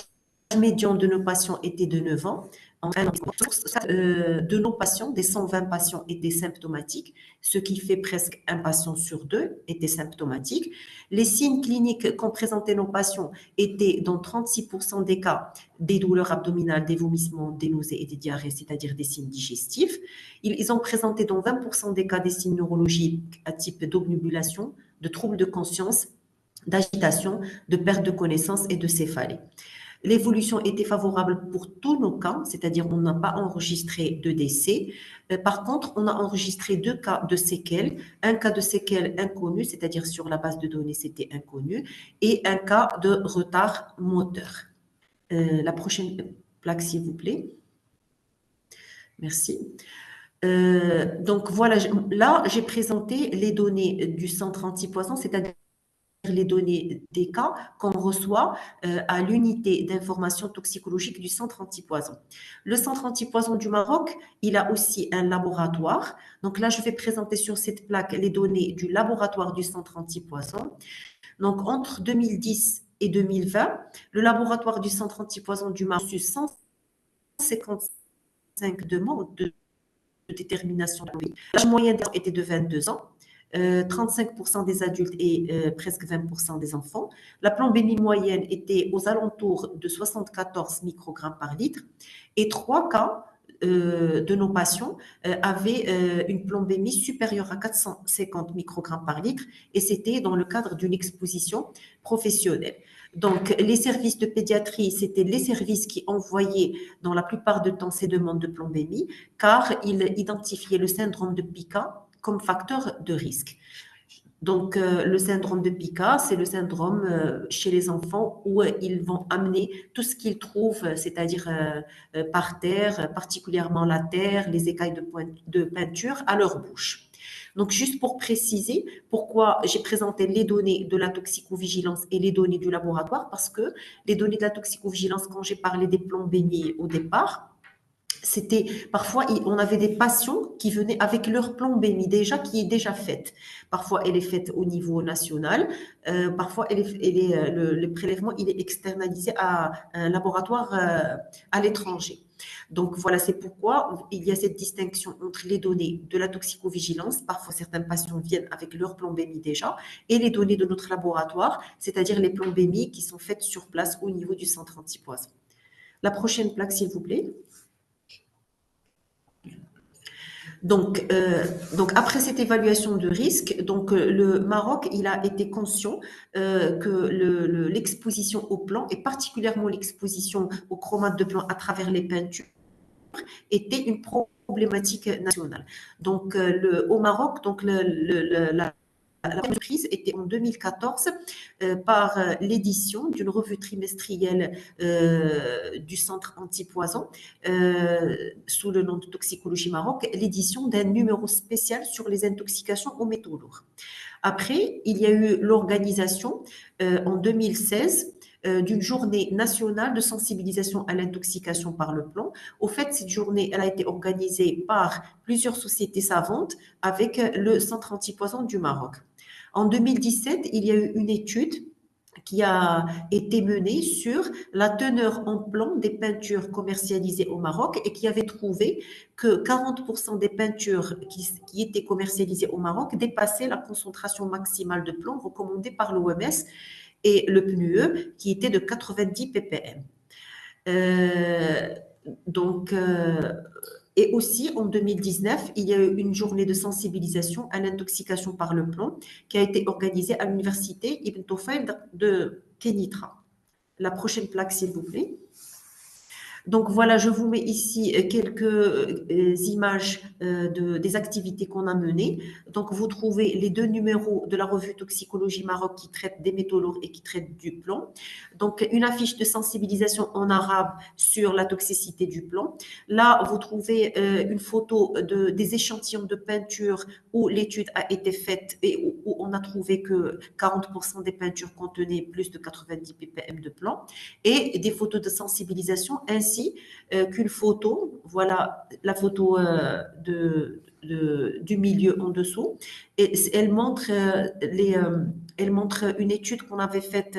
F: médian de nos patients était de 9 ans. De nos patients, des 120 patients étaient symptomatiques, ce qui fait presque un patient sur deux était symptomatique. Les signes cliniques qu'ont présenté nos patients étaient dans 36% des cas des douleurs abdominales, des vomissements, des nausées et des diarrhées, c'est-à-dire des signes digestifs. Ils ont présenté dans 20% des cas des signes neurologiques à type d'obnubulation, de troubles de conscience, d'agitation, de perte de connaissance et de céphalée. L'évolution était favorable pour tous nos cas, c'est-à-dire on n'a pas enregistré de décès. Par contre, on a enregistré 2 cas de séquelles, un cas de séquelles inconnu, c'est-à-dire sur la base de données c'était inconnu, et un cas de retard moteur. La prochaine plaque, s'il vous plaît. Merci. Donc voilà, là j'ai présenté les données du centre antipoison, c'est-à-dire les données des cas qu'on reçoit à l'unité d'information toxicologique du centre antipoison. Le centre antipoison du Maroc, il a aussi un laboratoire. Donc là, je vais présenter sur cette plaque les données du laboratoire du centre antipoison. Donc entre 2010 et 2020, le laboratoire du centre antipoison du Maroc a reçu 155 demandes de détermination. L'âge moyen était de 22 ans. 35% des adultes et presque 20% des enfants. La plombémie moyenne était aux alentours de 74 microgrammes par litre et 3 cas de nos patients avaient une plombémie supérieure à 450 microgrammes par litre et c'était dans le cadre d'une exposition professionnelle. Donc, les services de pédiatrie, c'était les services qui envoyaient dans la plupart du temps ces demandes de plombémie car ils identifiaient le syndrome de Pica comme facteur de risque. Donc, le syndrome de Pica, c'est le syndrome chez les enfants où ils vont amener tout ce qu'ils trouvent, c'est-à-dire par terre, particulièrement la terre, les écailles de peinture, à leur bouche. Donc, juste pour préciser pourquoi j'ai présenté les données de la toxicovigilance et les données du laboratoire, parce que les données de la toxicovigilance, quand j'ai parlé des plombémies au départ, c'était parfois on avait des patients qui venaient avec leur plombémie déjà qui est déjà faite. Parfois elle est faite au niveau national, parfois le prélèvement il est externalisé à un laboratoire à l'étranger. Donc voilà, c'est pourquoi il y a cette distinction entre les données de la toxicovigilance, parfois certains patients viennent avec leur plombémie déjà, et les données de notre laboratoire, c'est-à-dire les plombémies qui sont faites sur place au niveau du centre antipoison. La prochaine plaque, s'il vous plaît. Donc après cette évaluation de risque, donc le Maroc, il a été conscient que l'exposition au plomb et particulièrement l'exposition aux chromates de plomb à travers les peintures était une problématique nationale. Donc au Maroc, donc la prise était en 2014 par l'édition d'une revue trimestrielle du Centre antipoison sous le nom de Toxicologie Maroc, l'édition d'un numéro spécial sur les intoxications aux métaux lourds. Après, il y a eu l'organisation en 2016 d'une journée nationale de sensibilisation à l'intoxication par le plomb. Au fait, cette journée, elle a été organisée par plusieurs sociétés savantes avec le Centre antipoison du Maroc. En 2017, il y a eu une étude qui a été menée sur la teneur en plomb des peintures commercialisées au Maroc et qui avait trouvé que 40% des peintures qui étaient commercialisées au Maroc dépassaient la concentration maximale de plomb recommandée par l'OMS et le PNUE qui était de 90 ppm. Et aussi, en 2019, il y a eu une journée de sensibilisation à l'intoxication par le plomb qui a été organisée à l'université Ibn Tufayl de Kenitra. La prochaine plaque, s'il vous plaît. Donc voilà, je vous mets ici quelques images des activités qu'on a menées. Donc vous trouvez les deux numéros de la revue Toxicologie Maroc qui traite des métaux lourds et qui traite du plomb. Donc une affiche de sensibilisation en arabe sur la toxicité du plomb. Là, vous trouvez une photo des échantillons de peinture où l'étude a été faite et où on a trouvé que 40% des peintures contenaient plus de 90 ppm de plomb et des photos de sensibilisation ainsi qu'une photo, voilà la photo du milieu en dessous, et elle montre, elle montre une étude qu'on avait faite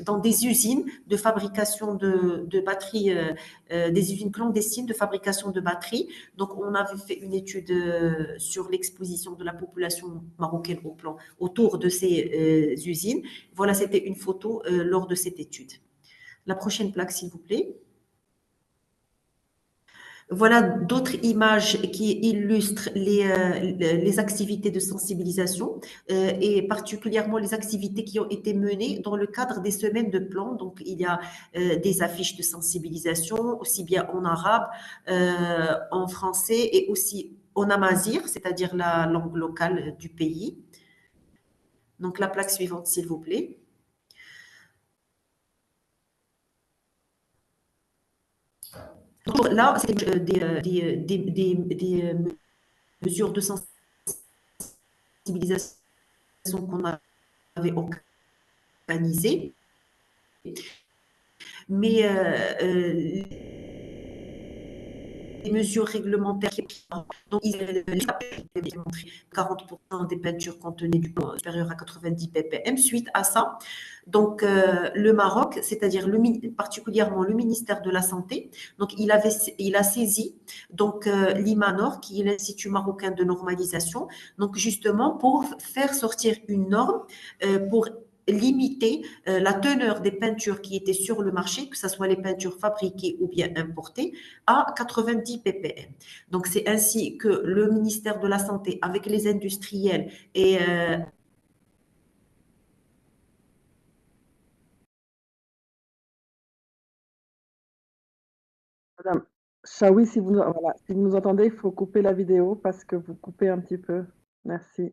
F: dans des usines de fabrication de batteries, des usines clandestines de fabrication de batteries. Donc, on avait fait une étude sur l'exposition de la population marocaine au plomb autour de ces usines. Voilà, c'était une photo lors de cette étude. La prochaine plaque, s'il vous plaît. Voilà d'autres images qui illustrent les activités de sensibilisation et particulièrement les activités qui ont été menées dans le cadre des semaines de plomb. Donc, il y a des affiches de sensibilisation, aussi bien en arabe, en français et aussi en amazigh, c'est-à-dire la langue locale du pays. Donc, la plaque suivante, s'il vous plaît. Là, c'est des mesures de sensibilisation qu'on avait organisée. Mais les mesures réglementaires donc ils ont montré 40% des peintures contenaient du plomb supérieur à 90 ppm. Suite à ça, donc le Maroc, c'est-à-dire particulièrement le ministère de la Santé, donc il a saisi donc l'IMANOR, qui est l'Institut marocain de normalisation, donc justement pour faire sortir une norme pour limiter la teneur des peintures qui étaient sur le marché, que ce soit les peintures fabriquées ou bien importées, à 90 ppm. Donc, c'est ainsi que le ministère de la Santé, avec les industriels et
B: Madame Chaoui, si vous, voilà, si vous nous entendez, il faut couper la vidéo parce que vous coupez un petit peu. Merci.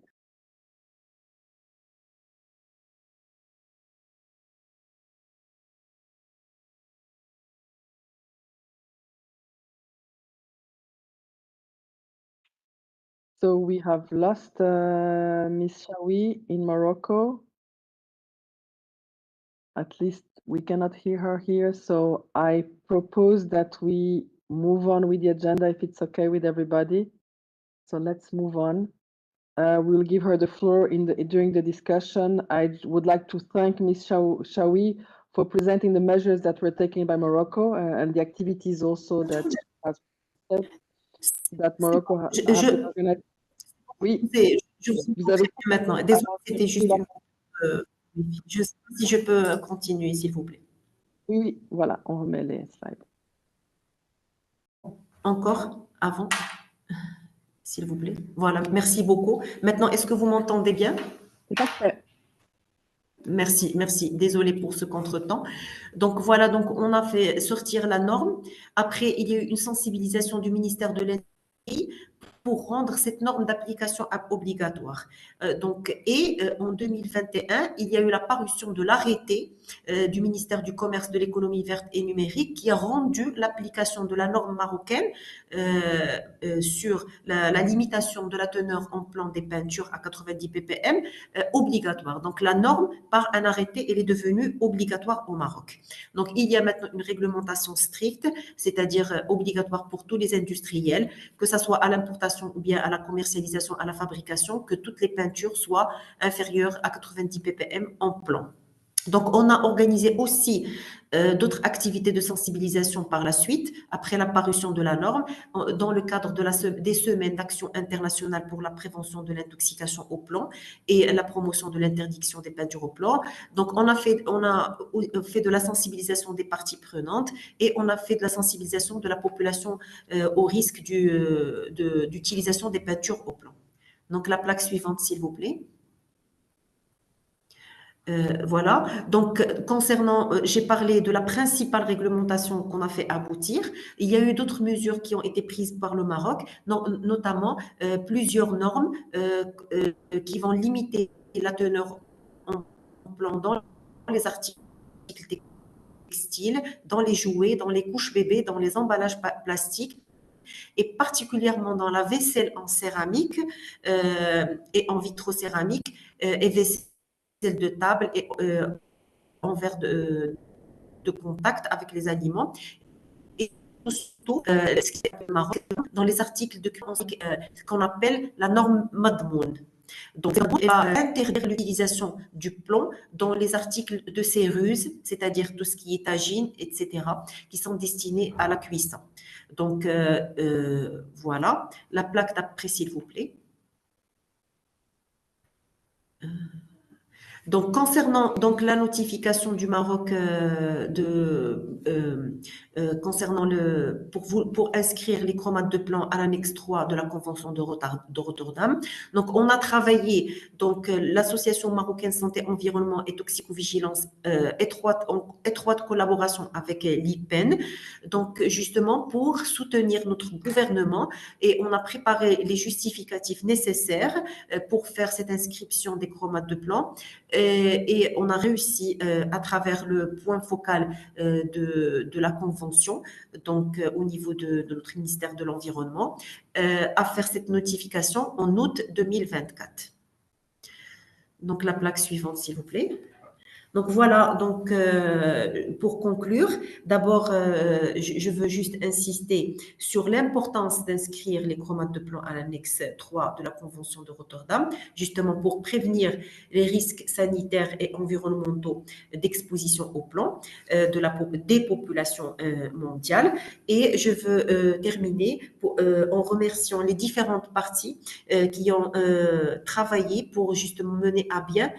B: So we have lost Miss Chaoui in Morocco. At least we cannot hear her here. So I propose that we move on with the agenda if it's okay with everybody. So let's move on. We'll give her the floor during the discussion. I would like to thank Ms. Chaoui for presenting the measures that were taken by Morocco and the activities also that has said that Morocco has been organized. Oui,
F: je vous
B: vous avez
F: maintenant. Désolée, c'était juste je sais pas si je peux continuer, s'il vous plaît.
B: Oui, oui, voilà, on remet les slides.
F: Encore avant, s'il vous plaît. Voilà, merci beaucoup. Maintenant, est-ce que vous m'entendez bien?
B: C'est parfait.
F: Merci, merci. Désolée pour ce contretemps. Donc voilà, donc on a fait sortir la norme. Après, il y a eu une sensibilisation du ministère de l'Industrie pour rendre cette norme d'application obligatoire. En 2021, il y a eu la parution de l'arrêté du ministère du Commerce, de l'économie verte et numérique qui a rendu l'application de la norme marocaine sur la limitation de la teneur en plomb des peintures à 90 ppm obligatoire. Donc la norme, par un arrêté, elle est devenue obligatoire au Maroc. Donc il y a maintenant une réglementation stricte, c'est-à-dire obligatoire pour tous les industriels, que ce soit à l'importation ou bien à la commercialisation, à la fabrication, que toutes les peintures soient inférieures à 90 ppm en plomb. Donc, on a organisé aussi d'autres activités de sensibilisation par la suite, après la parution de la norme, dans le cadre des semaines d'action internationale pour la prévention de l'intoxication au plomb et la promotion de l'interdiction des peintures au plomb. Donc, on a fait de la sensibilisation des parties prenantes et on a fait de la sensibilisation de la population au risque d'utilisation des peintures au plomb. Donc, la plaque suivante, s'il vous plaît. Voilà. Donc, concernant, j'ai parlé de la principale réglementation qu'on a fait aboutir. Il y a eu d'autres mesures qui ont été prises par le Maroc, notamment plusieurs normes qui vont limiter la teneur en plomb dans les articles textiles, dans les jouets, dans les couches bébés, dans les emballages plastiques et particulièrement dans la vaisselle en céramique et en vitrocéramique et vaisselle de table et en verre de contact avec les aliments. Et surtout, ce qui est Maroc, dans les articles de qu'on appelle la norme Madmoun. Donc, on va interdire l'utilisation du plomb dans les articles de céruse, c'est-à-dire tout ce qui est tagine, etc., qui sont destinés à la cuisson. Donc, voilà. La plaque d'après, s'il vous plaît. Donc, concernant la notification du Maroc concernant pour inscrire les chromates de plomb à l'annexe 3 de la Convention de Rotterdam. Donc, on a travaillé, l'association marocaine santé, environnement et toxicovigilance, en étroite collaboration avec l'IPEN, donc justement pour soutenir notre gouvernement, et on a préparé les justificatifs nécessaires pour faire cette inscription des chromates de plomb. Et on a réussi à travers le point focal de la convention, donc au niveau de notre ministère de l'Environnement, à faire cette notification en août 2024. Donc, la plaque suivante, s'il vous plaît. Donc voilà, donc pour conclure, d'abord, je veux juste insister sur l'importance d'inscrire les chromates de plomb à l'annexe 3 de la Convention de Rotterdam, justement pour prévenir les risques sanitaires et environnementaux d'exposition au plomb des populations mondiales. Et je veux terminer en remerciant les différentes parties qui ont travaillé pour justement mener à bien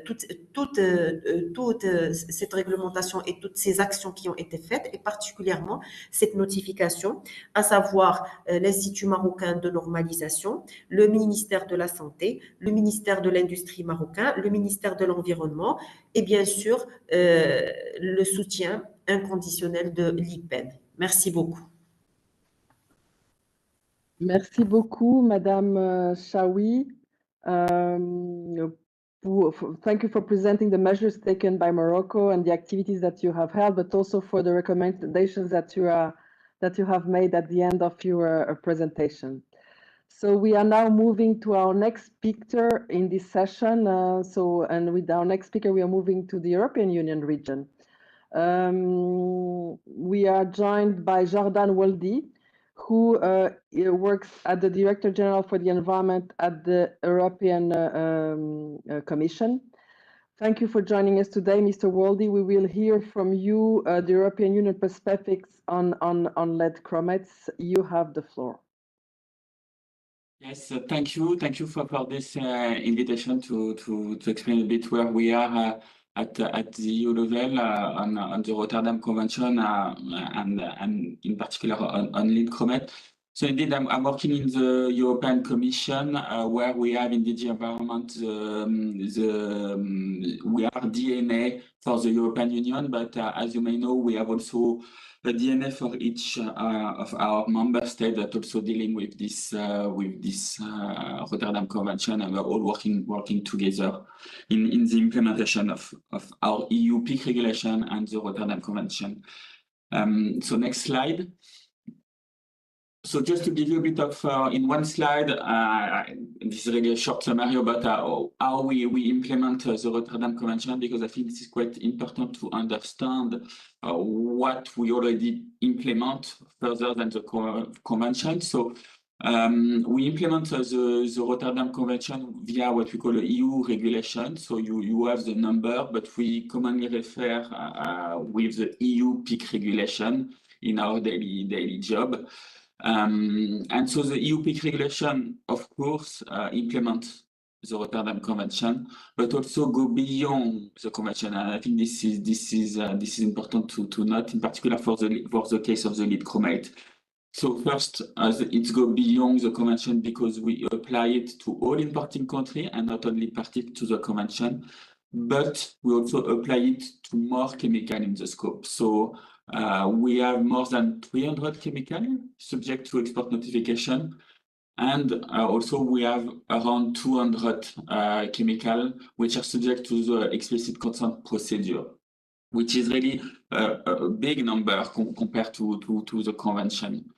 F: toute cette réglementation et toutes ces actions qui ont été faites, et particulièrement cette notification, à savoir l'Institut marocain de normalisation, le ministère de la Santé, le ministère de l'Industrie marocain, le ministère de l'Environnement et bien sûr le soutien inconditionnel de l'IPEN. Merci beaucoup.
B: Merci beaucoup, Madame Chaoui. Thank you for presenting the measures taken by Morocco and the activities that you have held, but also for the recommendations that you have made at the end of your presentation. So we are now moving to our next speaker in this session. And with our next speaker, we are moving to the European Union region. We are joined by Jordan Waldy, who works as the Director General for the Environment at the European Commission. Thank you for joining us today, Mr. Waldy. We will hear from you the European Union perspectives on lead chromates. You have the floor.
G: Yes, thank you. Thank you for this invitation to explain a bit where we are at the EU level on the Rotterdam Convention and in particular on lead chromate. So indeed, I'm working in the European Commission where we have in DG Environment we are DNA for the European Union, but as you may know, we have also a DNA for each of our member states that also dealing with this Rotterdam Convention, and we're all working together in the implementation of our EU peak regulation and the Rotterdam Convention. So next slide. So just to give you a bit of, in one slide, this is really a short summary about how we implement the Rotterdam Convention, because I think this is quite important to understand what we already implement further than the convention. So we implement the Rotterdam Convention via what we call a EU regulation. So you have the number, but we commonly refer with the EU peak regulation in our daily job. And so the EU peak regulation, of course, implements the Rotterdam Convention, but also go beyond the convention. And I think this is important to note, in particular for the case of the lead chromate. So first, it goes beyond the convention because we apply it to all importing countries and not only party to the convention, but we also apply it to more chemicals in the scope. So we have more than 300 chemicals subject to export notification. And also we have around 200 chemicals which are subject to the explicit consent procedure, which is really a big number compared to the convention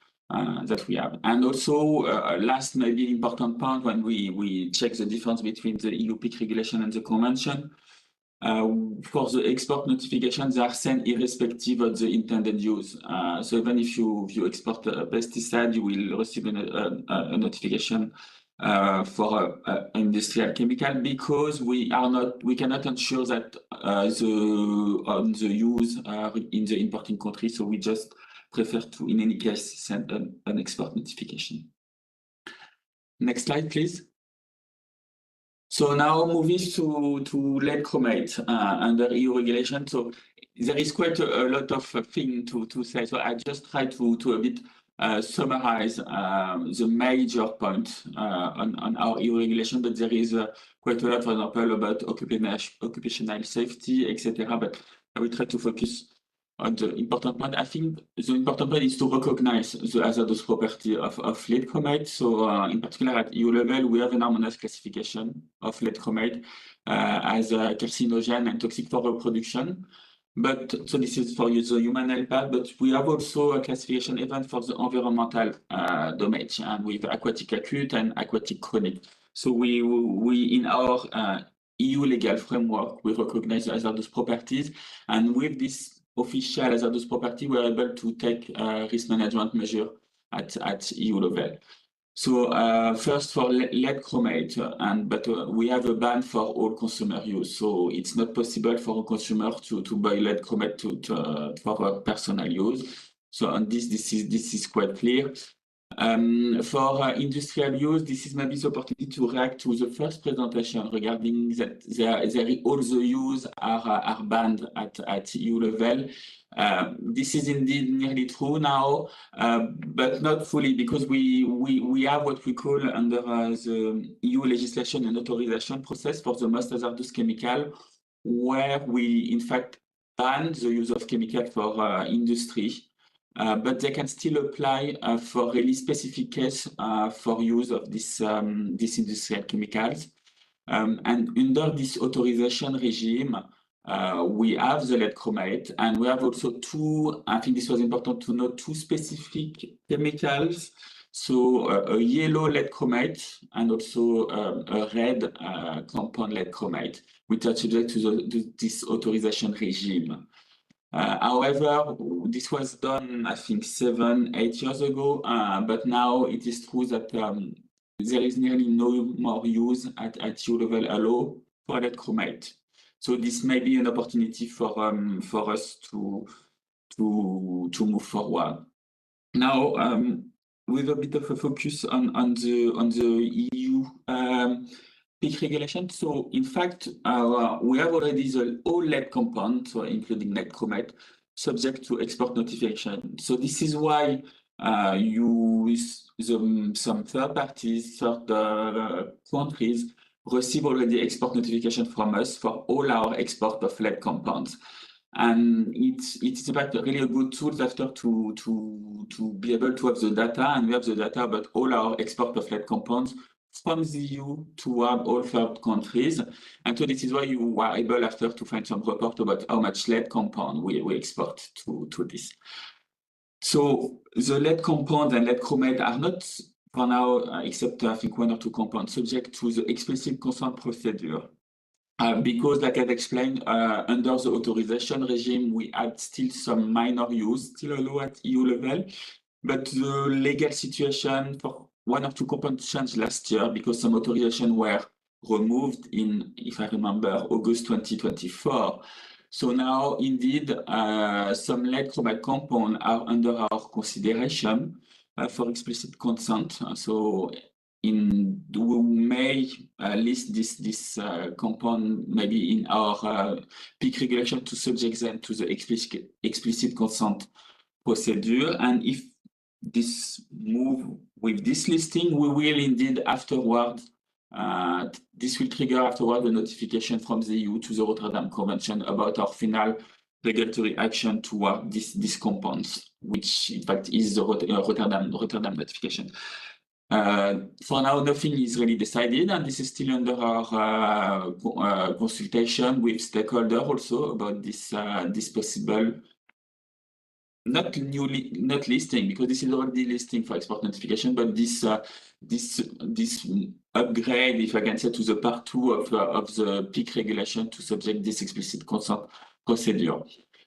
G: that we have. And also, last maybe important point when we check the difference between the EU peak regulation and the convention, for the export notifications, they are sent irrespective of the intended use. So even if you export a pesticide, you will receive a notification for industrial chemical, because we cannot ensure that the use in the importing country. So we just prefer to, in any case, send an export notification. Next slide, please. So now moving to lead chromate under EU regulation. So there is quite a lot of things to say. So I just try to a bit summarize the major points on our EU regulation, but there is quite a lot, for example, about occupational safety, etc. But I will try to focus on the important point. I think the important point is to recognize the hazardous property of lead chromate. So in particular at EU level, we have an harmonized classification of lead chromate as a carcinogen and toxic for reproduction. But so this is for the human health part, but we have also a classification even for the environmental domain, and with aquatic acute and aquatic chronic. So we in our EU legal framework, we recognize hazardous properties, and with this official hazardous property, we're able to take risk management measure at EU level. So first for lead chromate, but we have a ban for all consumer use. So it's not possible for a consumer to buy lead chromate for personal use. So on this is quite clear. For industrial use, this is maybe the opportunity to react to the first presentation regarding that all the use are banned at EU level. This is indeed nearly true now, but not fully, because we have what we call under the EU legislation an authorization process for the most hazardous chemical, where we in fact ban the use of chemical for industry. But they can still apply for really specific case for use of this industrial chemicals. And under this authorization regime, we have the lead chromate, and we have also two, I think this was important to know, two specific chemicals. So a yellow lead chromate and also a red compound lead chromate, which are subject to this authorization regime. However, this was done, I think, 7-8 years ago, but now it is true that there is nearly no more use at EU level allow for lead chromate. So this may be an opportunity for us to move forward. Now, with a bit of a focus on the EU PEEK regulation. So in fact, we have already the all lead compounds, so including lead chromate, subject to export notification. So this is why some third parties, third countries receive already export notification from us for all our export of lead compounds. And it's in fact really a good tool after to be able to have the data, and we have the data about all our export of lead compounds from the EU to all third countries. And so this is why you are able after to find some report about how much lead compound we export to this. So the lead compound and lead chromate are not, for now, except I think 1 or 2 compounds, subject to the explicit consent procedure. Because, like I've explained, under the authorization regime, we had still some minor use, still allowed at EU level, but the legal situation for 1 or 2 compounds changed last year because some authorization were removed in, if I remember, August 2024. So now, indeed, some lead chromate compounds are under our consideration for explicit consent. So we may list this compound maybe in our PEEK regulation to subject them to the explicit consent procedure. And if this move with this listing, we will indeed afterward, this will trigger afterward a notification from the EU to the Rotterdam Convention about our final regulatory action toward these compounds, which in fact is the Rotterdam notification. For now, nothing is really decided, and this is still under our consultation with stakeholders also about this possible not listing, because this is already listing for export notification, but this upgrade, if I can say, to the part 2 of the PEEK regulation to subject this explicit consent procedure.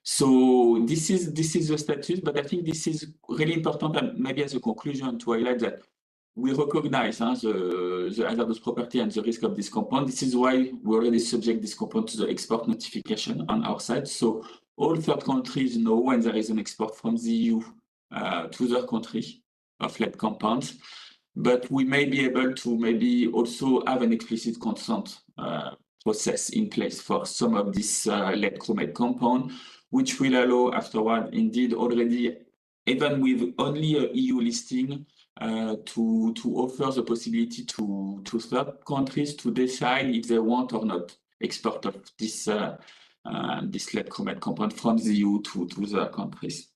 G: So this is the status, but I think this is really important, and maybe as a conclusion to highlight that we recognize the hazardous property and the risk of this compound. This is why we already subject this compound to the export notification on our side. So all third countries know when there is an export from the EU to their country of lead compounds. But we may be able to maybe also have an explicit consent process in place for some of this lead chromate compound, which will allow afterward, indeed, already, even with only a EU listing, to offer the possibility to third countries to decide if they want or not export of this lead chromate compound from the EU to their countries.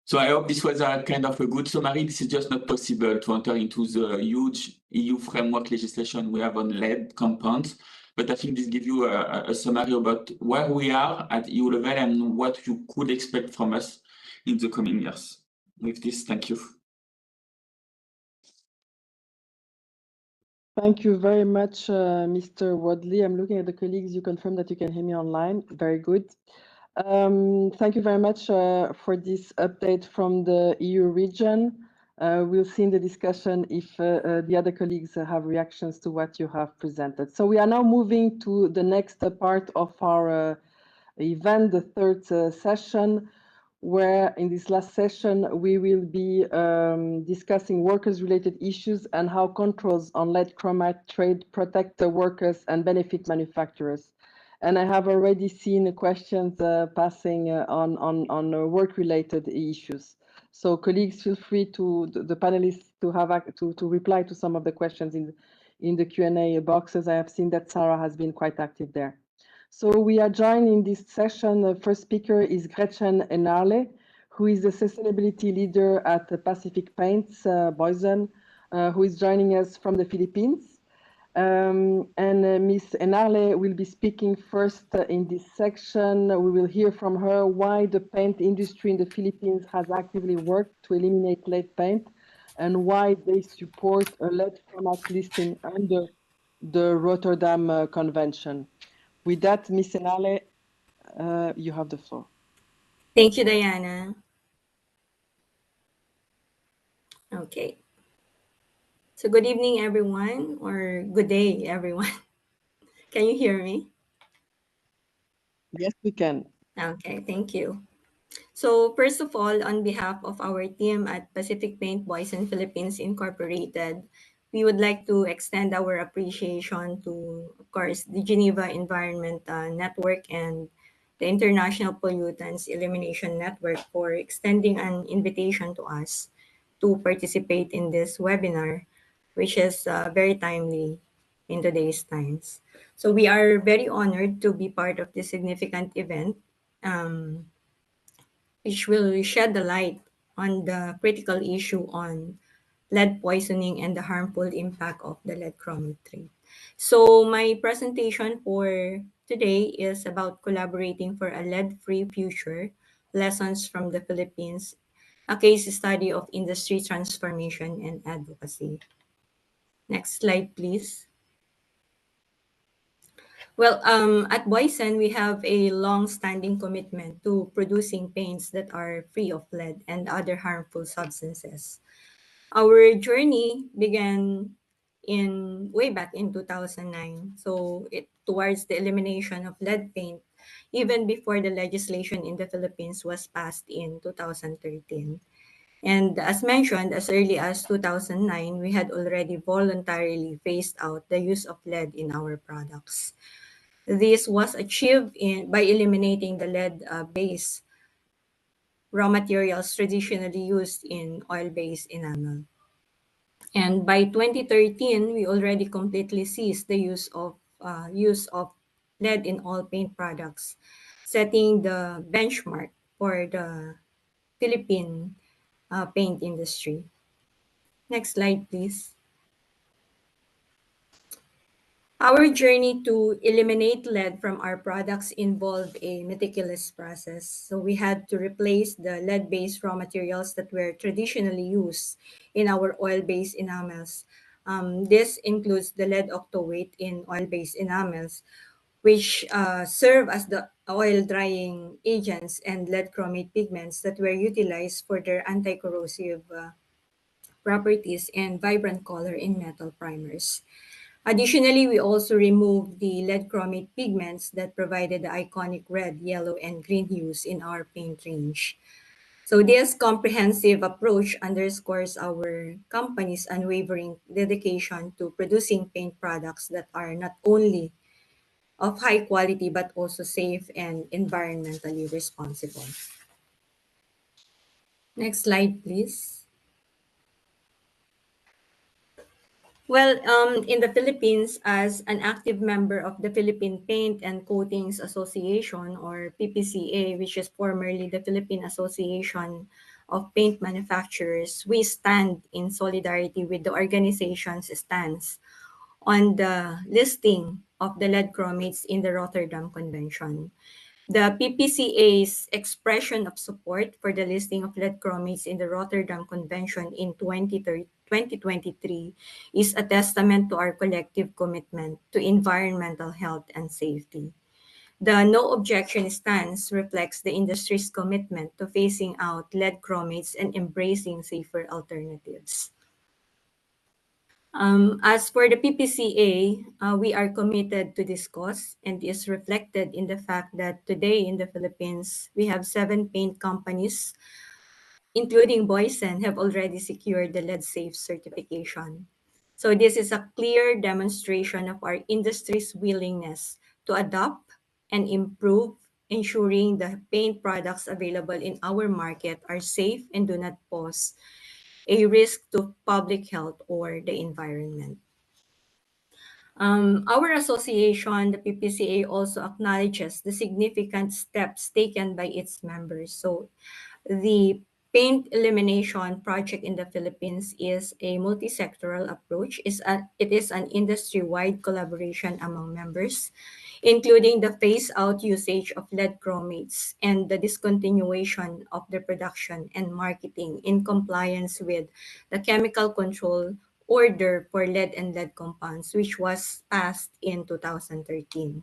G: So I hope this was a kind of a good summary. This is just not possible to enter into the huge EU framework legislation we have on lead compounds. But I think this gives you a summary about where we are at EU level and what you could expect from us in the coming years. With this, thank you.
B: Thank you very much, Mr. Wadley. I'm looking at the colleagues. You confirm that you can hear me online. Very good. Thank you very much for this update from the EU region. We'll see in the discussion if the other colleagues have reactions to what you have presented. So we are now moving to the next part of our event, the third session, where in this last session, we will be discussing workers-related issues and how controls on lead chromate trade protect the workers and benefit manufacturers. And I have already seen questions passing on work-related issues. So colleagues, feel free to, the panelists, to have to reply to some of the questions in the Q&A boxes. I have seen that Sarah has been quite active there. So we are joining this session. The first speaker is Gretchen Enarle, who is the sustainability leader at Pacific Paints, Boysen, who is joining us from the Philippines. Ms. Enarle will be speaking first in this section. We will hear from her why the paint industry in the Philippines has actively worked to eliminate lead paint and why they support a lead chromate listing under the Rotterdam Convention. With that, Ms. Enarle, you have the floor.
H: Thank you, Diana. Okay. So good evening, everyone, or good day, everyone. Can you hear me?
B: Yes, we can.
H: Okay, thank you. So first of all, on behalf of our team at Pacific Paint Boysen Philippines Incorporated, we would like to extend our appreciation to, of course, the Geneva Environment Network and the International Pollutants Elimination Network for extending an invitation to us to participate in this webinar, which is very timely in today's times. So we are very honored to be part of this significant event, which will shed the light on the critical issue on lead poisoning and the harmful impact of the lead chromate trade. So my presentation for today is about collaborating for a lead-free future, lessons from the Philippines, a case study of industry transformation and advocacy. Next slide, please. Well, at Boysen, we have a long-standing commitment to producing paints that are free of lead and other harmful substances. Our journey began way back in 2009, so towards the elimination of lead paint, even before the legislation in the Philippines was passed in 2013. And as mentioned, as early as 2009, we had already voluntarily phased out the use of lead in our products. This was achieved by eliminating the lead-based raw materials traditionally used in oil-based enamel. And by 2013, we already completely ceased the use of lead in all paint products, setting the benchmark for the Philippine paint industry. Next slide, please. Our journey to eliminate lead from our products involved a meticulous process. So we had to replace the lead-based raw materials that were traditionally used in our oil-based enamels. This includes the lead octaweight in oil-based enamels, which serve as the oil drying agents and lead chromate pigments that were utilized for their anti-corrosive properties and vibrant color in metal primers. Additionally, we also removed the lead chromate pigments that provided the iconic red, yellow, and green hues in our paint range. So this comprehensive approach underscores our company's unwavering dedication to producing paint products that are not only of high quality but also safe and environmentally responsible. Next slide, please. Well, in the Philippines, as an active member of the Philippine Paint and Coatings Association, or PPCA, which is formerly the Philippine Association of Paint Manufacturers, we stand in solidarity with the organization's stance on the listing of the lead chromates in the Rotterdam Convention. The PPCA's expression of support for the listing of lead chromates in the Rotterdam Convention in 2013 2023 is a testament to our collective commitment to environmental health and safety. The no objection stance reflects the industry's commitment to phasing out lead chromates and embracing safer alternatives. As for the PPCA, we are committed to this cause, and is reflected in the fact that today in the Philippines, we have 7 paint companies, including Boysen, have already secured the lead safe certification. So this is a clear demonstration of our industry's willingness to adopt and improve, ensuring the paint products available in our market are safe and do not pose a risk to public health or the environment. Our association, the PPCA, also acknowledges the significant steps taken by its members. So the paint elimination project in the Philippines is a multi-sectoral approach. It is an industry-wide collaboration among members, including the phase-out usage of lead chromates and the discontinuation of the production and marketing in compliance with the Chemical Control Order for Lead and Lead Compounds, which was passed in 2013.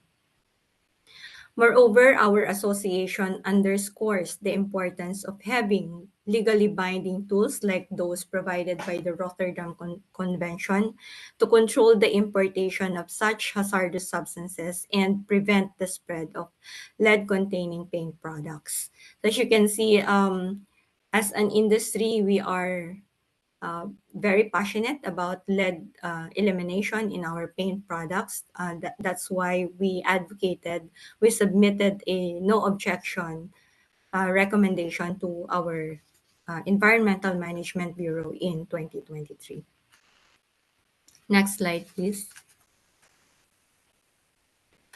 H: Moreover, our association underscores the importance of having legally binding tools like those provided by the Rotterdam Convention to control the importation of such hazardous substances and prevent the spread of lead-containing paint products. So as you can see, as an industry, we are very passionate about lead elimination in our paint products. That's why we submitted a no objection recommendation to our Environmental Management Bureau in 2023. Next slide, please.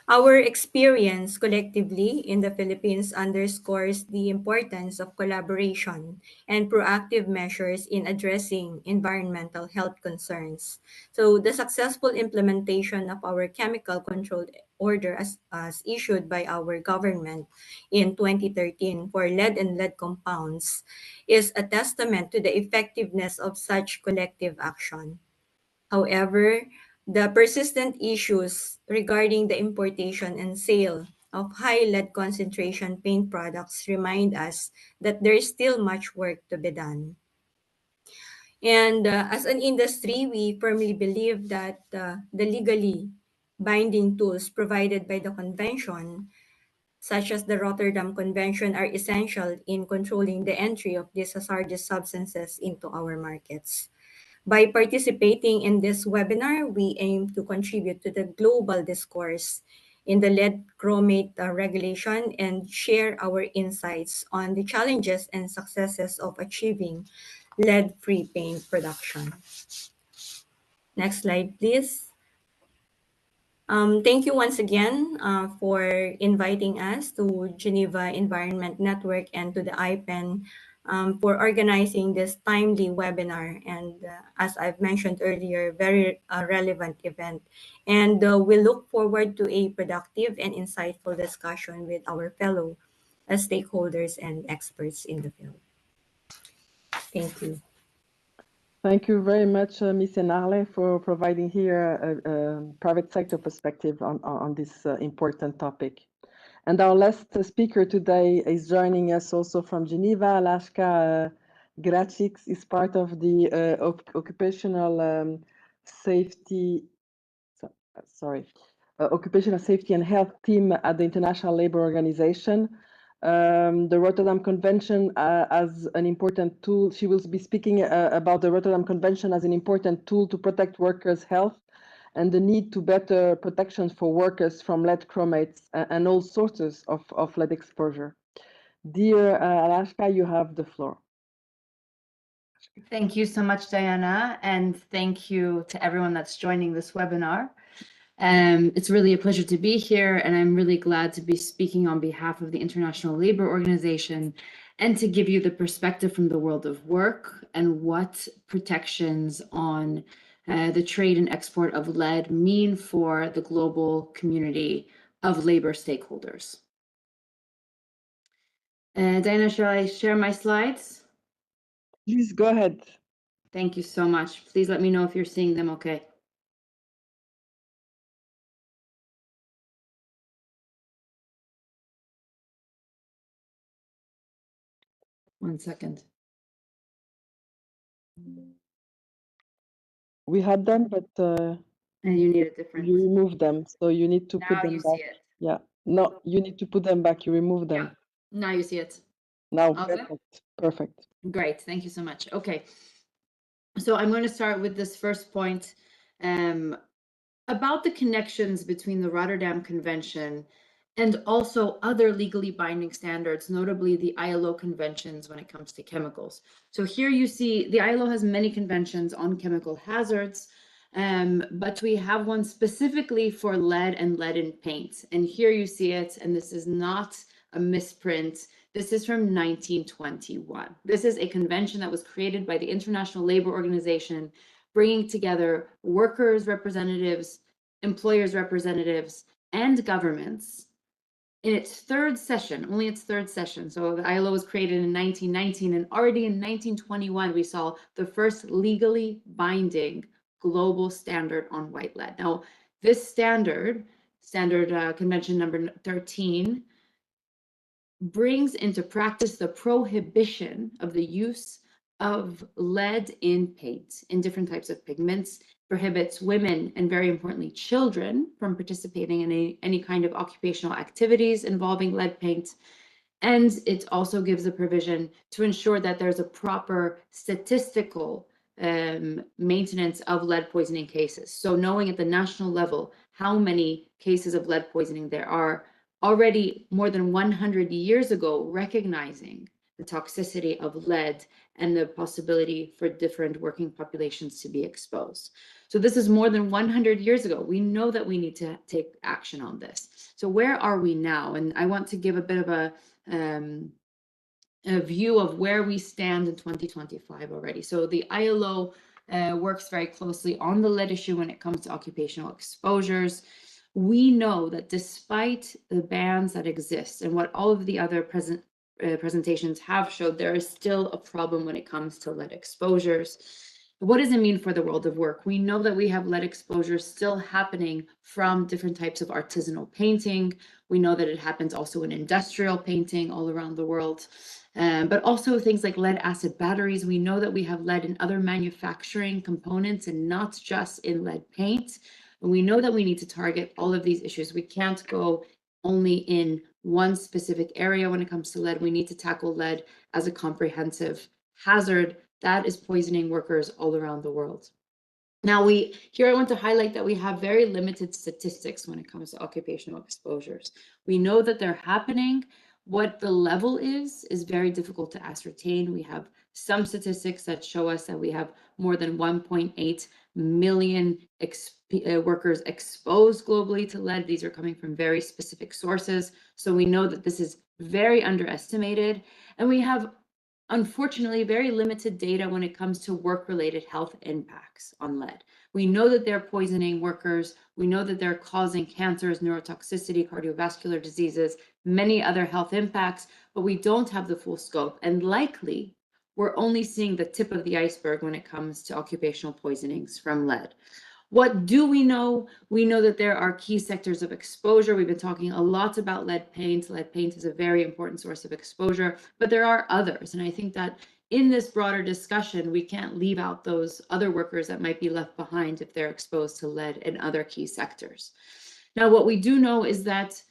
H: Our experience collectively in the Philippines underscores the importance of collaboration and proactive measures in addressing environmental health concerns. So the successful implementation of our chemical control order as issued by our government in 2013 for lead and lead compounds is a testament to the effectiveness of such collective action. However, the persistent issues regarding the importation and sale of high lead concentration paint products remind us that there is still much work to be done. And as an industry, we firmly believe that the legally binding tools provided by the convention, such as the Rotterdam Convention, are essential in controlling the entry of these hazardous substances into our markets. By participating in this webinar, we aim to contribute to the global discourse in the lead chromate regulation and share our insights on the challenges and successes of achieving lead-free paint production. Next slide, please. Thank you once again for inviting us to Geneva Environment Network and to the IPEN for organizing this timely webinar, and as I've mentioned earlier, very relevant event. And we look forward to a productive and insightful discussion with our fellow stakeholders and experts in the field. Thank you.
B: Thank you very much, Ms. Enarle, for providing here a private sector perspective on this important topic. And our last speaker today is joining us also from Geneva. Lashka Gracic is part of the occupational safety and health team at the International Labour Organization. The Rotterdam Convention as an important tool. She will be speaking about the Rotterdam Convention as an important tool to protect workers' health and the need to better protections for workers from lead chromates and all sources of lead exposure. Dear Alashka, you have the floor.
I: Thank you so much, Diana, and thank you to everyone that's joining this webinar. It's really a pleasure to be here, and I'm really glad to be speaking on behalf of the International Labour Organization and to give you the perspective from the world of work and what protections on the trade and export of lead mean for the global community of labor stakeholders. Diana, shall I share my slides?
B: Please go ahead.
I: Thank you so much. Please let me know if you're seeing them okay. One second.
B: We had them, but
I: And you need a different.
B: you removed them, so you need to put
I: Now
B: them
I: you
B: back.
I: see it.
B: Yeah, no, you need to put them back. You remove them.
I: Yeah. Now you see it.
B: Now,
I: All good?
B: perfect, perfect.
I: Great. Thank you so much. Okay. So I'm going to start with this first point about the connections between the Rotterdam Convention and also other legally binding standards, notably the ILO conventions when it comes to chemicals. So here you see the ILO has many conventions on chemical hazards, but we have one specifically for lead and lead in paint. And here you see it, and this is not a misprint. This is from 1921. This is a convention that was created by the International Labor Organization, bringing together workers' representatives, employers' representatives, and governments in its third session, only its third session. So the ILO was created in 1919, and already in 1921, we saw the first legally binding global standard on white lead. Now, this standard convention number 13, brings into practice the prohibition of the use of lead in paint, in different types of pigments, prohibits women and, very importantly, children from participating in any kind of occupational activities involving lead paint. And it also gives a provision to ensure that there's a proper statistical maintenance of lead poisoning cases. So knowing at the national level how many cases of lead poisoning there are, already more than 100 years ago, recognizing the toxicity of lead and the possibility for different working populations to be exposed. So this is more than 100 years ago. We know that we need to take action on this. So where are we now? And I want to give a bit of a view of where we stand in 2025 already. So the ILO works very closely on the lead issue when it comes to occupational exposures. We know that despite the bans that exist and what all of the other presentations have showed, there is still a problem when it comes to lead exposures. What does it mean for the world of work? We know that we have lead exposures still happening from different types of artisanal painting. We know that it happens also in industrial painting all around the world, but also things like lead acid batteries. We know that we have lead in other manufacturing components and not just in lead paint. And we know that we need to target all of these issues. We can't go only in one specific area when it comes to lead. We need to tackle lead as a comprehensive hazard that is poisoning workers all around the world. Now here I want to highlight that we have very limited statistics when it comes to occupational exposures. We know that they're happening. What the level is very difficult to ascertain. We have some statistics that show us that we have more than 1.8 million workers exposed globally to lead. These are coming from very specific sources. So we know that this is very underestimated. And we have, unfortunately, very limited data when it comes to work-related health impacts on lead. We know that they're poisoning workers. We know that they're causing cancers, neurotoxicity, cardiovascular diseases, many other health impacts, but we don't have the full scope. And likely, we're only seeing the tip of the iceberg when it comes to occupational poisonings from lead. What do we know? We know that there are key sectors of exposure. We've been talking a lot about lead paint. Lead paint is a very important source of exposure, but there are others. And I think that in this broader discussion, we can't leave out those other workers that might be left behind if they're exposed to lead in other key sectors. Now, what we do know is that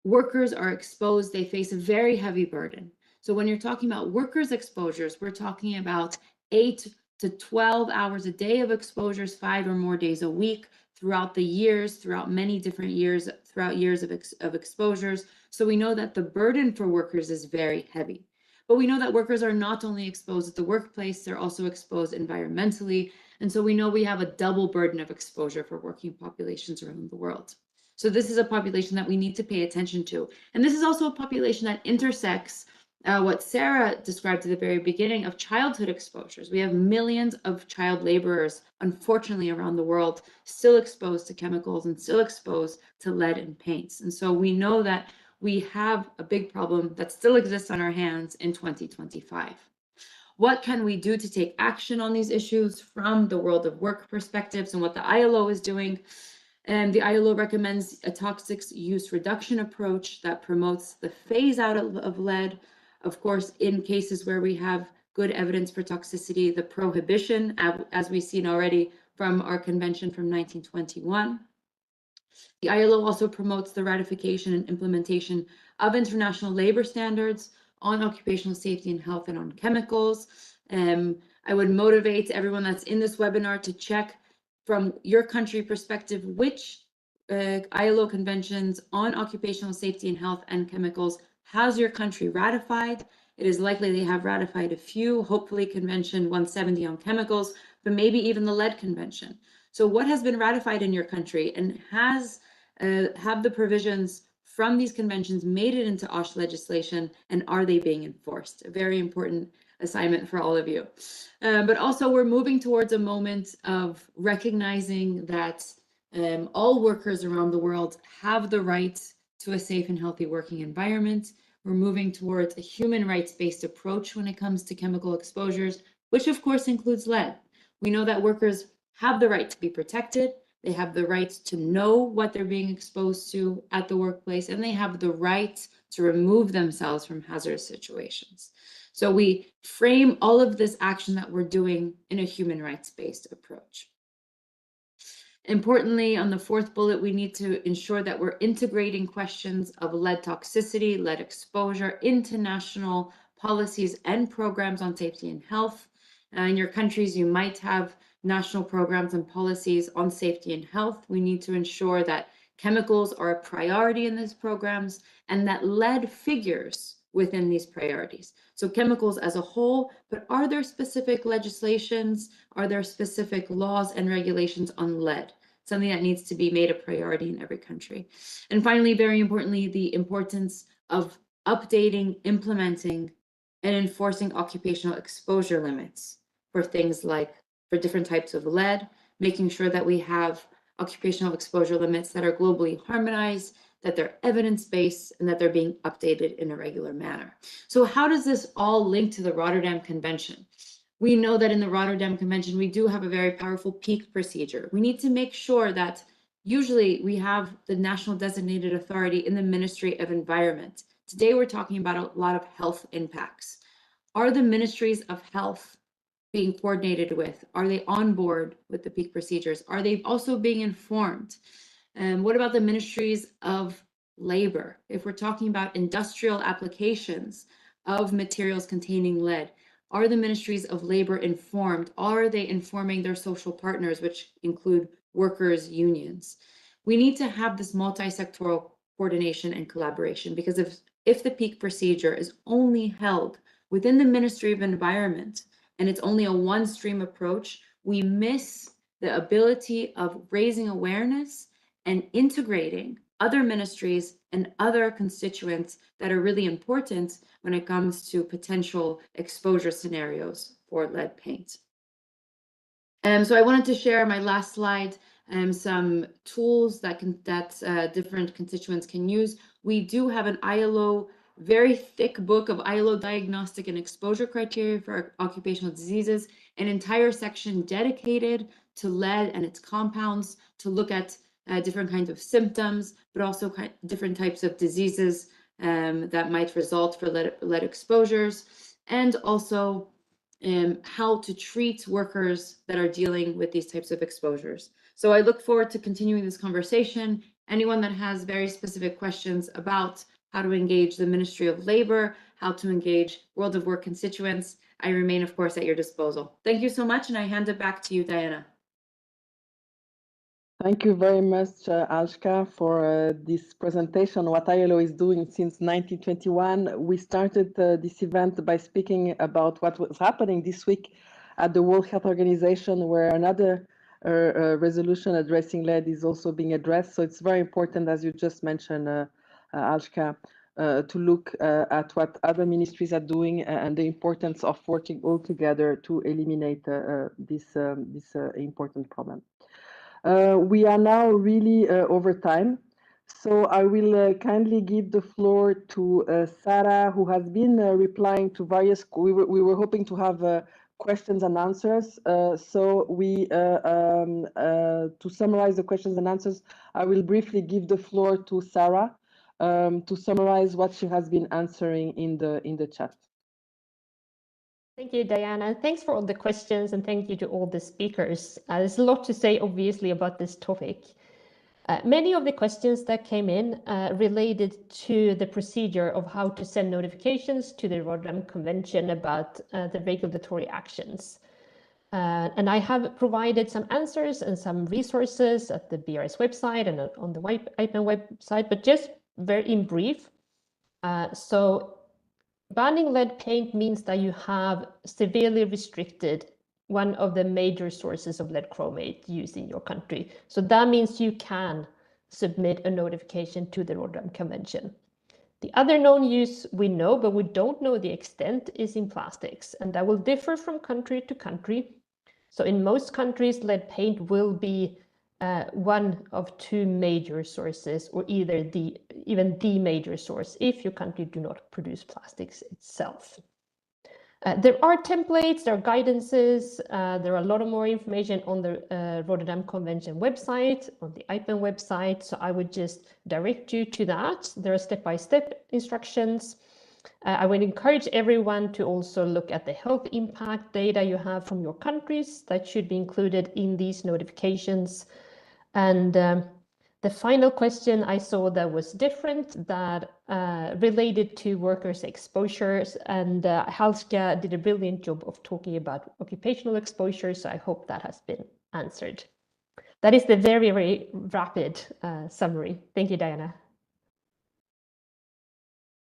I: workers are exposed, they face a very heavy burden. So when you're talking about workers' exposures, we're talking about 8 to 12 hours a day of exposures, 5 or more days a week throughout the years, throughout many different years, throughout years of exposures. So we know that the burden for workers is very heavy. But we know that workers are not only exposed at the workplace, they're also exposed environmentally. And so we know we have a double burden of exposure for working populations around the world. So this is a population that we need to pay attention to. And this is also a population that intersects what Sarah described at the very beginning of childhood exposures. We have millions of child laborers, unfortunately, around the world, still exposed to chemicals and still exposed to lead and paints. And so we know that we have a big problem that still exists on our hands in 2025. What can we do to take action on these issues from the world of work perspectives and what the ILO is doing? And the ILO recommends a toxics use reduction approach that promotes the phase out of lead. Of course, in cases where we have good evidence for toxicity, the prohibition, as we've seen already from our convention from 1921. The ILO also promotes the ratification and implementation of international labor standards on occupational safety and health and on chemicals. I would motivate everyone that's in this webinar to check from your country perspective which ILO conventions on occupational safety and health and chemicals has your country ratified. It is likely they have ratified a few, hopefully Convention 170 on chemicals, but maybe even the lead convention. So what has been ratified in your country, and have the provisions from these conventions made it into OSH legislation, and are they being enforced? A very important assignment for all of you. But also we're moving towards a moment of recognizing that all workers around the world have the right to a safe and healthy working environment. We're moving towards a human rights-based approach when it comes to chemical exposures, which of course includes lead. We know that workers have the right to be protected. They have the right to know what they're being exposed to at the workplace, and they have the right to remove themselves from hazardous situations. So we frame all of this action that we're doing in a human rights-based approach. Importantly, on the fourth bullet, we need to ensure that we're integrating questions of lead toxicity, lead exposure into national policies and programs on safety and health. In your countries, you might have national programs and policies on safety and health. We need to ensure that chemicals are a priority in these programs and that lead figures within these priorities. So chemicals as a whole, but are there specific legislations? Are there specific laws and regulations on lead? Something that needs to be made a priority in every country. And finally, very importantly, the importance of updating, implementing, and enforcing occupational exposure limits for things like for different types of lead, making sure that we have occupational exposure limits that are globally harmonized, that they're evidence-based, and that they're being updated in a regular manner. So how does this all link to the Rotterdam Convention? We know that in the Rotterdam Convention, we do have a very powerful peak procedure. We need to make sure that usually we have the national designated authority in the Ministry of Environment. Today, we're talking about a lot of health impacts. Are the ministries of health being coordinated with? Are they on board with the peak procedures? Are they also being informed? And what about the ministries of labor? If we're talking about industrial applications of materials containing lead, are the ministries of labor informed? Are they informing their social partners, which include workers' unions? We need to have this multi-sectoral coordination and collaboration, because if the peak procedure is only held within the Ministry of Environment, and it's only a one-stream approach, we miss the ability of raising awareness and integrating other ministries and other constituents that are really important when it comes to potential exposure scenarios for lead paint. So I wanted to share my last slide, some tools that different constituents can use. We do have an ILO, very thick book of ILO diagnostic and exposure criteria for occupational diseases, an entire section dedicated to lead and its compounds to look at different kinds of symptoms, but also different types of diseases that might result for lead exposures, and also how to treat workers that are dealing with these types of exposures. So I look forward to continuing this conversation. Anyone that has very specific questions about how to engage the Ministry of Labor, how to engage World of Work constituents, I remain, of course, at your disposal. Thank you so much, and I hand it back to you, Diana.
B: Thank you very much, Alshka, for this presentation, what ILO is doing since 1921. We started this event by speaking about what was happening this week at the World Health Organization, where another resolution addressing lead is also being addressed. So it's very important, as you just mentioned, Alshka, to look at what other ministries are doing and the importance of working all together to eliminate this important problem. We are now really over time. So I will kindly give the floor to Sarah, who has been replying to various. We were hoping to have questions and answers. To summarize the questions and answers, I will briefly give the floor to Sarah to summarize what she has been answering in the chat.
C: Thank you, Diana. Thanks for all the questions, and thank you to all the speakers. There's a lot to say, obviously, about this topic. Many of the questions that came in related to the procedure of how to send notifications to the Rotterdam Convention about the regulatory actions. And I have provided some answers and some resources at the BRS website and on the IPEN website, but just very in brief. So banning lead paint means that you have severely restricted one of the major sources of lead chromate used in your country. So that means you can submit a notification to the Rotterdam Convention. The other known use we know, but we don't know the extent, is in plastics, and that will differ from country to country. So in most countries, lead paint will be one of two major sources, or even the major source, if your country do not produce plastics itself. There are templates, there are guidances, there are a lot of more information on the Rotterdam Convention website, on the IPEN website, so I would just direct you to that. There are step-by-step instructions. I would encourage everyone to also look at the health impact data you have from your countries. That should be included in these notifications. And the final question I saw that was different, that related to workers' exposures, and Halska did a brilliant job of talking about occupational exposure, so I hope that has been answered. That is the very, very rapid summary. Thank you, Diana.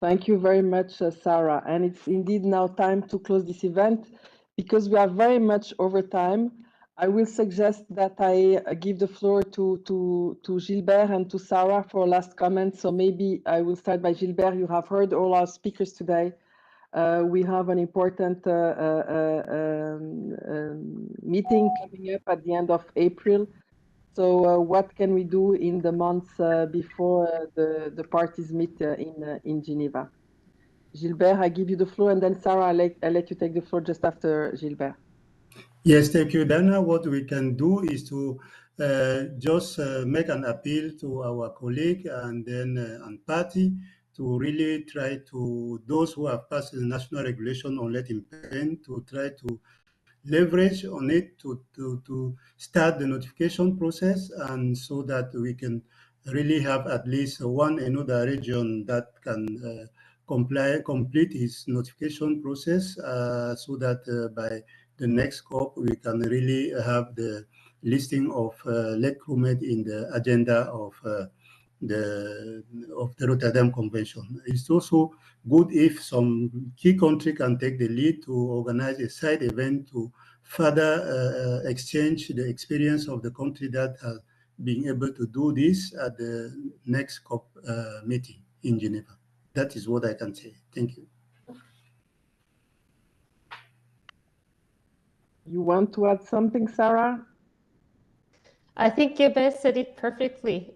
B: Thank you very much, Sarah. And it's indeed now time to close this event. Because we are very much over time, I will suggest that I give the floor to Gilbert and to Sarah for last comments. So maybe I will start by Gilbert. You have heard all our speakers today. We have an important meeting coming up at the end of April. So what can we do in the months before the parties meet in Geneva? Gilbert, I give you the floor, and then Sarah, I'll let you take the floor just after Gilbert.
D: Yes, thank you, Dana. What we can do is to just make an appeal to our colleague and then and party to really try to, those who have passed the national regulation on lead paint, to try to leverage on it to start the notification process, and so that we can really have at least one another region that can complete its notification process, so that by the next COP we can really have the listing of lead chromate in the agenda of the Rotterdam Convention. It's also good if some key country can take the lead to organize a side event to further exchange the experience of the country that has been able to do this at the next COP meeting in Geneva. That is what I can say. Thank you.
B: You want to add something, Sarah?
C: I think Gilbert said it perfectly.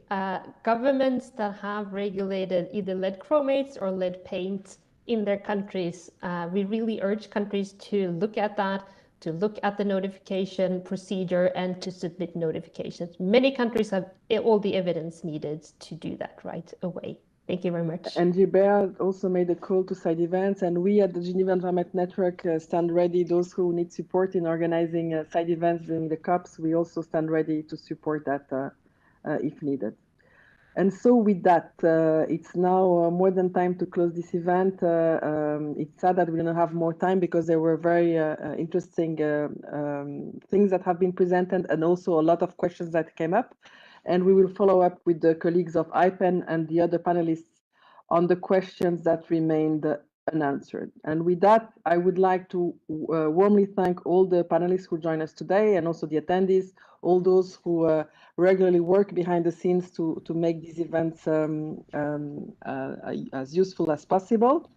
C: Governments that have regulated either lead chromates or lead paint in their countries, we really urge countries to look at that, to look at the notification procedure, and to submit notifications. Many countries have all the evidence needed to do that right away. Thank you very much.
B: And Gilbert also made a call to side events, and we at the Geneva Environment Network stand ready. Those who need support in organizing side events during the COPs, we also stand ready to support that if needed. And so with that, it's now more than time to close this event. It's sad that we don't have more time, because there were very interesting things that have been presented, and also a lot of questions that came up. And we will follow up with the colleagues of IPEN and the other panelists on the questions that remained unanswered. And with that, I would like to warmly thank all the panelists who joined us today, and also the attendees, all those who regularly work behind the scenes to make these events as useful as possible.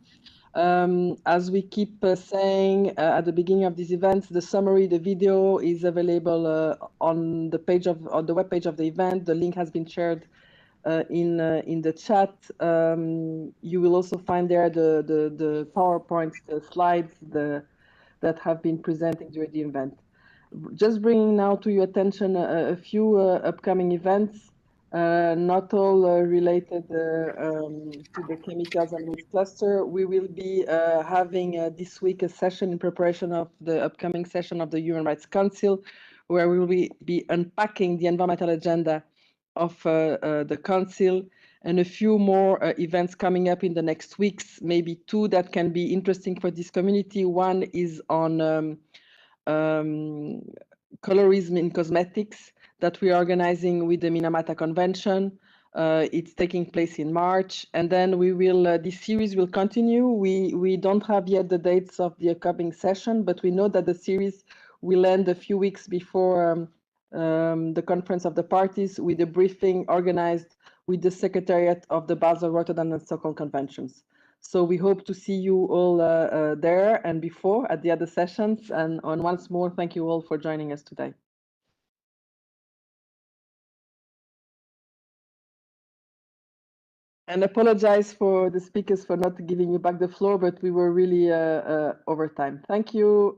B: As we keep saying at the beginning of these events, the summary, the video is available on the webpage of the event. The link has been shared in the chat. You will also find there the PowerPoint, the slides that have been presented during the event. Just bringing now to your attention a few upcoming events, not all related to the chemicals and waste cluster. We will be having this week a session in preparation of the upcoming session of the Human Rights Council, where we will be unpacking the environmental agenda of the Council, and a few more events coming up in the next weeks, maybe two that can be interesting for this community. One is on colorism in cosmetics that we are organizing with the Minamata Convention. It's taking place in March, and then we will. This series will continue. We don't have yet the dates of the upcoming session, but we know that the series will end a few weeks before the Conference of the Parties, with a briefing organized with the Secretariat of the Basel, Rotterdam and Stockholm Conventions. So we hope to see you all there and before at the other sessions. And once more, thank you all for joining us today. And apologize for the speakers for not giving you back the floor, but we were really over time. Thank you.